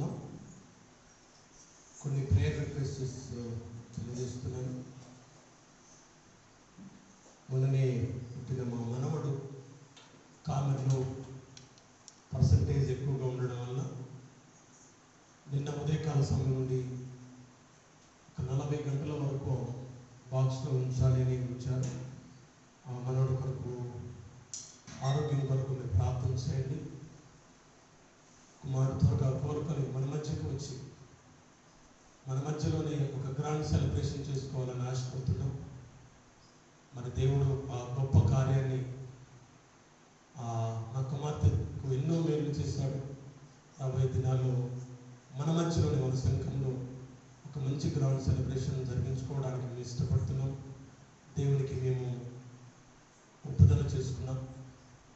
Speaker 1: తెలియజేస్తున్నాం. కొన్ని ప్రేయర్ రిక్వెస్ట్స్ తెలియజేస్తున్నాను. మొన్ననే పుట్టిన మా మనవడు కామెర్లో పర్సంటేజ్ ఎక్కువగా ఉండడం వల్ల నిన్న ఉదయకాల సమయం నుండి ఒక 40 గంటల వరకు బాక్స్లో ఉంచాలి అని ఉంచారు. ఆ మనవడి కొరకు ఆరోగ్యం కొరకు మీరు ప్రార్థన చేయండి. కుమారుడు త్వరగా కోరుకొని మన మధ్యకు వచ్చి మన మధ్యలోనే ఒక గ్రాండ్ సెలబ్రేషన్ చేసుకోవాలని ఆశపడుతున్నాం. మరి దేవుడు ఆ గొప్ప కార్యాన్ని నా కుమార్తెకు ఎన్నో మేలు చేశాడు. రాబోయే దినాల్లో మన మధ్యలోనే మన సంఘంలో ఒక మంచి గ్రాండ్ సెలబ్రేషన్ జరిగించుకోవడానికి మేము ఇష్టపడుతున్నాం. దేవునికి మేము ఒప్పుదల చేసుకున్నాం.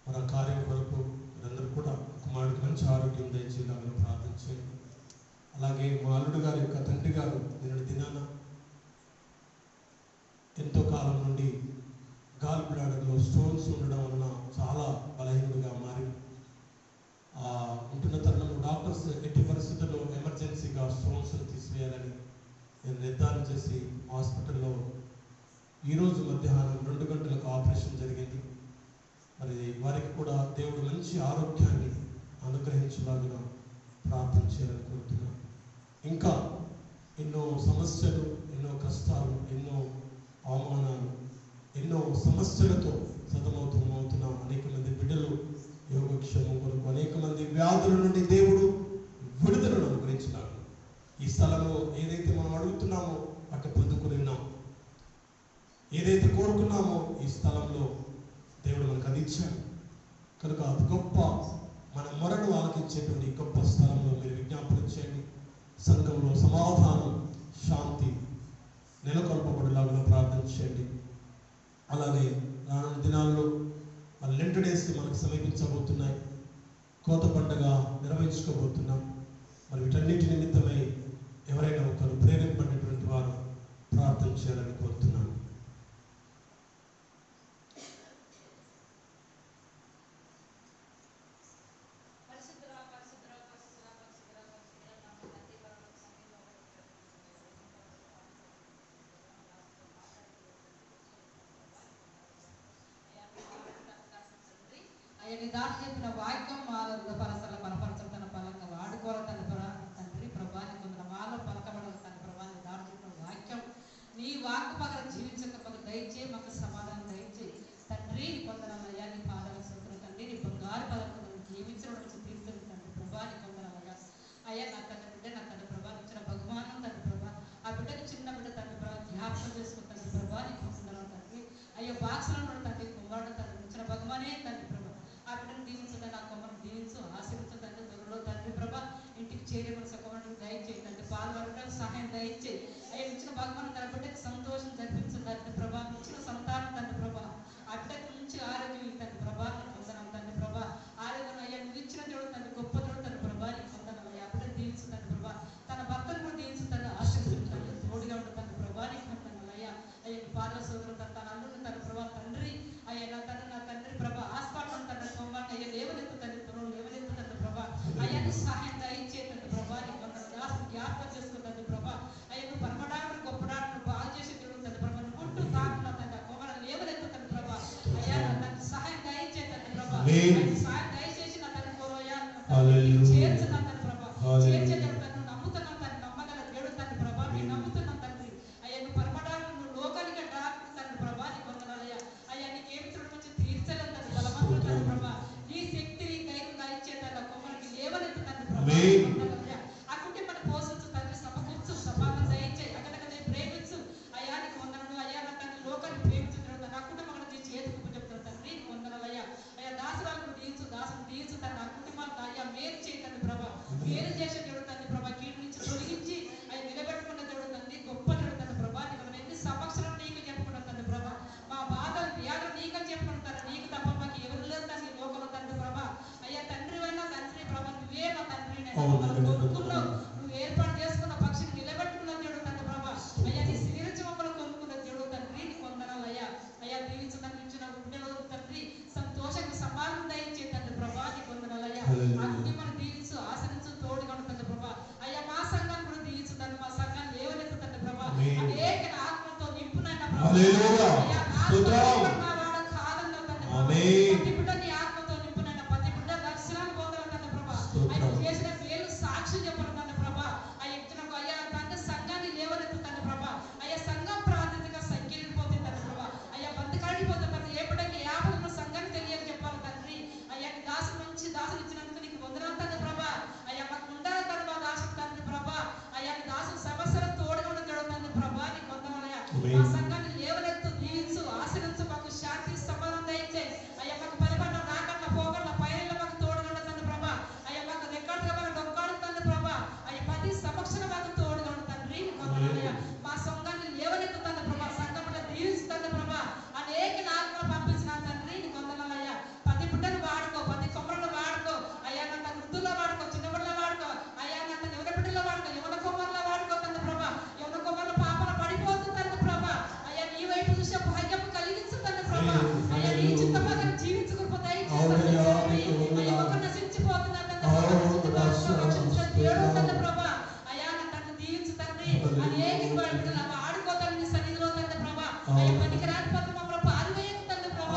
Speaker 1: మన కార్యం కొరకు మీరందరూ కూడా కుమారుడికి మంచి ఆరోగ్యం దయచేయాలని ప్రార్థన చేయండి. అలాగే మా అల్లుడు గారి యొక్క తండ్రి గారు నిన్నటి దినాన ఎంతో కాలం నుండి గాల్ బ్లాడర్లో స్టోన్స్ ఉండడం వలన చాలా బలహీనుడిగా మారి ఉంటున్న తరుణంలో డాక్టర్స్ ఎట్టి పరిస్థితుల్లో ఎమర్జెన్సీగా స్టోన్స్ తీసివేయాలని నేను నిర్ధారణ చేసి హాస్పిటల్లో ఈరోజు మధ్యాహ్నం 2 గంటలకు ఆపరేషన్ జరిగింది. మరి వారికి కూడా దేవుడు మంచి ఆరోగ్యాన్ని అనుగ్రహించలాగా ప్రార్థన చేయాలని కోరుతున్నాను. ఇంకా ఎన్నో సమస్యలు, ఎన్నో కష్టాలు, ఎన్నో అవమానాలు, ఎన్నో సమస్యలతో సతమవుతున్న అనేక మంది బిడ్డలు యోగక్షేమం కొరకు, అనేక మంది వ్యాధుల నుండి దేవుడు విడుదలను అనుగ్రహించినాడు. ఈ స్థలంలో ఏదైతే మనం అడుగుతున్నామో అక్కడ పొందుకుని ఉన్నాం. ఏదైతే కోరుకున్నామో ఈ స్థలంలో దేవుడు మనకు అందించాడు. కనుక అది గొప్ప మన మొరను ఆలకించేటువంటి గొప్ప స్థలంలో మీరు విజ్ఞాపన చేయండి. సంఘంలో సమాధానం, శాంతి నెలకొల్పబడేలాగా ప్రార్థన చేయండి. అలాగే రానున్న దినాల్లో లెంట్ డేస్ మనకు సమీపించబోతున్నాయి. కోత పండుగ నిర్వహించుకోబోతున్నాం. మరి వీటన్నిటి నిమిత్తమై ఎవరైనా ఒకరు ప్రేరేపడినటువంటి వారు ప్రార్థన చేయాలని కోరుతున్నాను.
Speaker 2: ఆయన దాని చెప్పిన వాక్యం మాలో పరసల బలపరచడం తన బలంగా వాడుకోవాలి తండ్రి ప్రభా. కొందరు మాలో పలకబడాలి తన ప్రభా. దాని చెప్పిన వాక్యం నీ వాక్కు పక్కన జీవించక మాకు దయచేయి, మాకు సమాధానం దయచేయి తండ్రి. కొందరయ్యా నీ పాదాల సూత్రం తండ్రి, నీ బంగారు పదకొందరు జీవించడం నుంచి తీర్చండి తండ్రి ప్రభా. నీ కొందరయ్యా అయ్యా నా తన బిడ్డ, నా తన ప్రభా ఇచ్చిన బహుమానం తండ్రి ప్రభా. ఆ బిడ్డకు చిన్న బిడ్డ తండ్రి ప్రభా జ్ఞాపకం చేసుకుని తండ్రి ప్రభా. నీ కొందరు తండ్రి అయ్యో బాక్స్లో ఉన్న తండ్రి కుమారుడు తండ్రి ఇచ్చిన బహుమానే తండ్రి ప్రభా. ఆ బిడ్డను దీవించదా, నా కొమ్మను దీవించు, ఆశీర్వించదండి. దొరలో తండ్రి ప్రభా ఇంటికి చేరేమని సొక్కమని దయచేయి తండ్రి. పాల్గొనడానికి సహాయం దయచేయి. అయ్యా ఇచ్చిన భగవాన్ తన బిడ్డకి సంతోషం జరిపించండి తండ్రి ప్రభా. ఇచ్చిన సంతానం తండ్రి ప్రభా ఆ బిడ్డకు మంచి ఆరోగ్యం తండ్రి ప్రభా. నీ పొందనం తండ్రి ప్రభా. ఆరోగ్యం అయ్యా నువ్వు ఇచ్చిన దేవుడు తండ్రి, గొప్ప దేవుడు తండ్రి ప్రభా. నీ పొందనం అయ్యా బిడ్డను దీవించు తండ్రి ప్రభా. తన భర్తను కూడా దీవించు తండ్రి, ఆశీర్వదించండి, తోడుగా ఉంటుంది తండ్రి ప్రభా. నీ పొందనం అయ్యా అయ్యా నీ పాదల సోదరుడు తన అల్లుడు తండ్రి ప్రభా తండ్రి. అయ్యా నా తండ్రి ప్రభా హాస్పిటల్ తండ్రి కొమ్మాన్ని అయ్యా లేవనెత్తు తండ్రి, త్వరలో లేవనెత్తు తండ్రి ప్రభా. అయ్యా నీ సహాయం దయచేతండి ప్రభా. నీ జ్ఞాపకం చేసుకుంటుంది ప్రభా. అయ్యా నువ్వు పరమడాకులు గొప్పడాకులు బాగా చేసి తిరుగుతుంది ప్రభా. నువ్వు పుట్టు తాకున్నా తండ్రి కొమ్మను లేవనెత్తుతుంది ప్రభా. అయ్యా నా తండ్రి సహాయం దయచేతండి ప్రభా. సహాయం దయచేసి నా తండ్రి కోరయ్యా చేర్చున్నా తండ్రి ప్రభా. చేర్చేటప్పుడు తను నమ్ముతున్నాను తండ్రి, నమ్మగల దేవుడు తండ్రి ప్రభా. నేను నమ్ముతున్నాను తండ్రి. అయ్యా నువ్వు పరమడాకులు నువ్వు లోకానికి డాక్టర్ తండ్రి ప్రభా. నీ కొందనాలయ్యా అయ్యా నీకు ఏమి చూడవచ్చు తీర్చలేదు తండ్రి, బలవంతుడు తండ్రి ప్రభా. నీ శక్తిని ధైర్యం దయచేత కొమ్మలకి లేవనెత్తు తండ్రి ప్రభా. ఆ కుటుంబాన్ని పోషించు తండ్రి, సమకూర్చు, సమాధానం దయచేయి, అక్కడక్కడ ప్రేమించు. అయ్యా నీకు వందనలు అయ్యా నా తండ్రి లోకాన్ని ప్రేమించు. నా కుటుంబం నీ చేతికి చెప్తాను తండ్రి, నీకు వందనలు అయ్యా. అయ్యా దాసరాలకు దీవించు,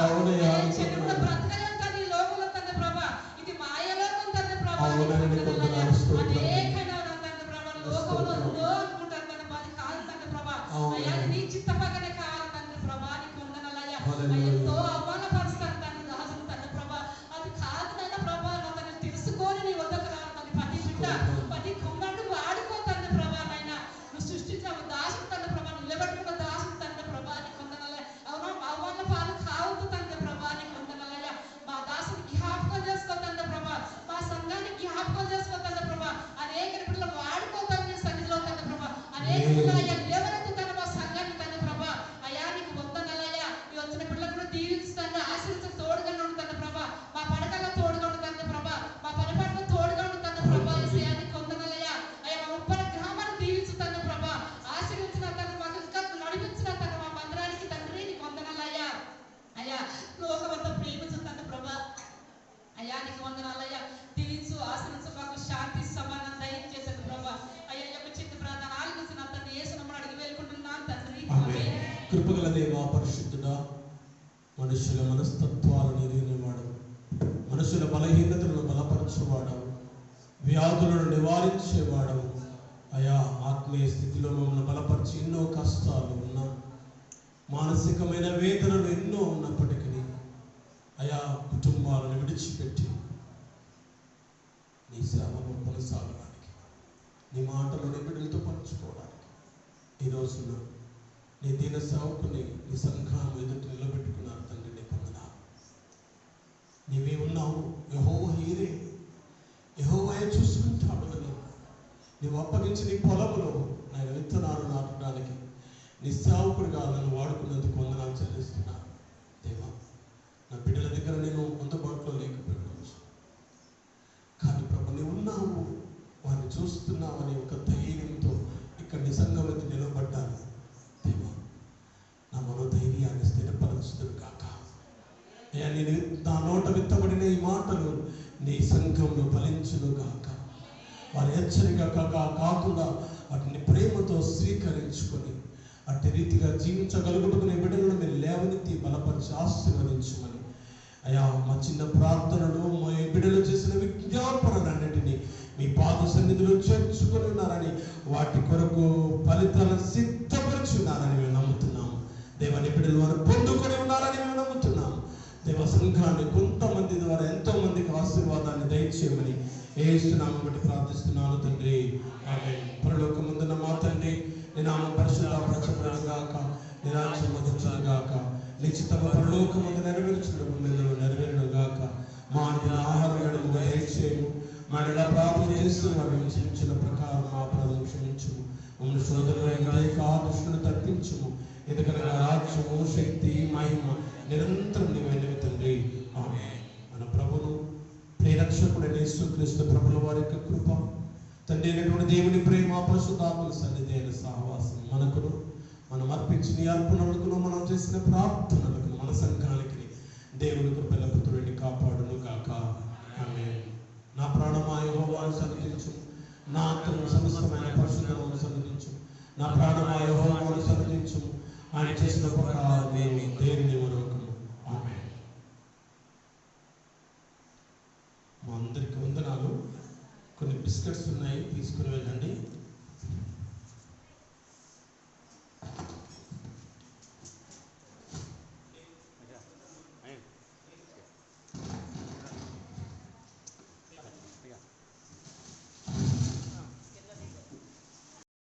Speaker 1: అవునయ్యా,
Speaker 2: ఆయన చెడు కూడా బ్రతకలేం తండ్రి ఈ లోకంలో తండ్రి ప్రభా. ఇది మాయలోకం తండ్రి ప్రభా.
Speaker 1: అవునండి,
Speaker 2: నీకు వందనాలయ్యా.
Speaker 1: వందనాలు, స్తోత్రం.
Speaker 2: అనేకమైన తండ్రి ప్రభా లోకంలో ఎన్నో అనుకుంటారు తండ్రి ప్రభా. అది కాదు తండ్రి ప్రభా. అయ్యా అది నీ చిత్తపక్కనే కావాలి తండ్రి ప్రభా. నీకు వందనాలయ్యా.
Speaker 1: హల్లెలూయా.
Speaker 2: ఎంతో అవమానపరుస్తారు తండ్రి దాసులు తండ్రి ప్రభా. అది కాదు తండ్రి ప్రభా. అతను తెలుసుకొని నీ వద్దకు రావాలి తండ్రి. ప్రతి బిడ్డ ప్రతి కుమారుడు వాడుకో తండ్రి ప్రభా. నాయన నువ్వు సృష్టించిన దాసుడు తండ్రి ప్రభా. నిలబెట్టుకున్న దాసుడు తండ్రి ప్రభా. నీకు వందనాలయ్యా. అవును అవమాన పాలు కావద్దు తండ్రి ప్రభా. నీకు వందనాలయ్యా. మా దాసుని జ్ఞాపకం చేసుకో తండ్రి ప్రభా. మా సంఘాన్ని జ్ఞాపకం చేసుకో తండ్రి ప్రభా. అనేక బిడ్డలు వాడుకో తండ్రి సన్నిధిలో తండ్రి ప్రభా. అనేక బిడ్డలు అయ్యా లేవనెత్తుతాను మా సంఘాన్ని తండ్రి ప్రభా. అయ్యా నీకు వందనాలయ్యా. ఈ వచ్చిన బిడ్డలు కూడా దీవించుతాను, ఆశీర్వదించు, తోడుగా ఉండు తండ్రి ప్రభా. మా పడకల్లో తోడుగా ఉండు తండ్రి ప్రభా. మా పరిపాలనలో తోడుగా ఉండు తండ్రి ప్రభా. యేసయ్యా నీకు వందనాలయ్యా. అయ్యా మా ఉప్పల గ్రామాన్ని దీవించు తండ్రి ప్రభా. ఆశీర్వదించిన తండ్రి మాకు ఇంకా నడిపించిన తండ్రి మా మందిరానికి తండ్రి నీకు వందనాలయ్యా. అయ్యా లోకమంతా ప్రేమించు తండ్రి ప్రభా. అయ్యా నీకు వందనాలయ్యా. దీవించు, ఆశీర్వదించు, మాకు శాంతి సమానం దయచేసండి ప్రభా. అయ్యా యొక్క చిన్న ప్రార్థన ఆలకించిన తండ్రి యేసు నామమున అడిగి వేడుకుంటున్నాను తండ్రి. ఆమేన్.
Speaker 1: కృపగల దేవా, పరిశుద్ధుడా, మనుషుల మనస్తత్వాలను ఎరిగినవాడు, మనుషుల బలహీనతలను బలపరచేవాడు, వ్యాధులను నివారించేవాడు. అయా ఆత్మీయ స్థితిలో మమ్మల్ని బలపరిచి ఎన్నో కష్టాలు ఉన్నా, మానసికమైన వేదనలు ఎన్నో ఉన్నప్పటికీ అయా కుటుంబాలను విడిచిపెట్టి నీ సేవను కొనసాగడానికి, నీ మాటలు నీ బిడ్డలతో పంచుకోవడానికి ఈ రోజున నీ దీన సేవకుని నీ సంఘం ఎదుట నిలబెట్టుకున్నారు తండ్రి. నీ పొందనాలు. నీవే ఉన్నావు, యెహోవా హీరే, యెహోవాయే చూసుకుంటాడు అని నీవు అప్పగించి నీ పొలంలో ఆయన విత్తనాలు నాటడానికి నీ సేవకుడిగా నన్ను వాడుకున్నందుకు వందనాలు చెల్లిస్తున్నాను. దేవా, నా బిడ్డల దగ్గర నేను అందుబాటులో లేకపోవచ్చు, కానీ ప్రభు నీవు ఉన్నావు, వారిని చూస్తున్నావు అనే ఒక ధైర్యంతో ఇక్కడ నీ సంఘం మీద నిలబడ్డాను. దేవా, నా మనోధైర్యాన్ని స్థిరపరచుదురు కాక. అయ్యా నేను నా నోట విత్తబడిన ఈ మాటలు నీ సంఘంలో ఫలించును గాక. వారి హెచ్చరిక కాకుండా వాటిని ప్రేమతో స్వీకరించుకొని అట్టి రీతిగా జీవించగలుగుతున్న బిడ్డలను మీరు లేవనెత్తి బలపరిచి ఆశీర్వదించమని అయ్యా మా చిన్న ప్రార్థనలు మా బిడ్డలు చేసిన విజ్ఞాపనలన్నిటినీ మీ పాద సన్నిధిలో చేర్చుకొని ఉన్నారని, వాటి కొరకు ఫలితాలను సిద్ధపరుచున్నారని మేము నమ్ముతున్నాము. దేవాన్ని బిడ్డలు వారు పొందుకొని ఉన్నారని మేము నమ్ముతున్నాము. దేవ సంఘాన్ని కొంతమంది ద్వారా ఎంతో మందికి ఆశీర్వాదాన్ని దయచేయమని యేసునామమున బట్టి ప్రార్థిస్తున్నాను తండ్రి. ఆమేన్. పరలోకమందున్న మా తండ్రి, నీ నామం పరిశుద్ధపరచబడును గాక, నీ రాజ్యం వచ్చును గాక, నీ చిత్తము పరలోకమందు నెరవేర్చుటకు భూమిలో నెరవేరును గాక. మా ఆహారం దయచేయము, మా పాపం చేస్తూ వారిని క్షమించిన ప్రకారం మా అపరాధం క్షమించుము, మమ్మల్ని శోధనలో దుష్టులను తప్పించుము. ఎందుకనగా రాజ్యము, శక్తి, మహిమ నిరంతరం నీవైనవి తండ్రి. ఆమేన్. మన ప్రభును ప్రియరక్షకుడైన యేసుక్రీస్తు ప్రభుల వారి యొక్క కృప, తండ్రి అయినటువంటి దేవుని ప్రేమ, పరిశుద్ధాత్మల సన్నిధి అయిన సహవాసం మనకును, మనం అర్పించిన అర్పణలకును, మనం చేసిన ప్రార్థనలకు, మన సంఘానికి దేవుని కృపల పుత్రుడిని కాపాడును గాక. ఆమేన్. నా ప్రాణమా యెహోవాను సన్నిధించు, నా ఆత్మను సమస్తమైన పరిశుద్ధమును సన్నిధించు. నా ప్రాణమా యెహోవాను సన్నిధించు, ఆయన చేసిన ఉపకారాలు దేనిని మరొకము. ఆమేన్. మా అందరికి వందనాలు. కొన్ని బిస్కెట్స్ ఉన్నాయి, తీసుకుని వెళ్ళండి.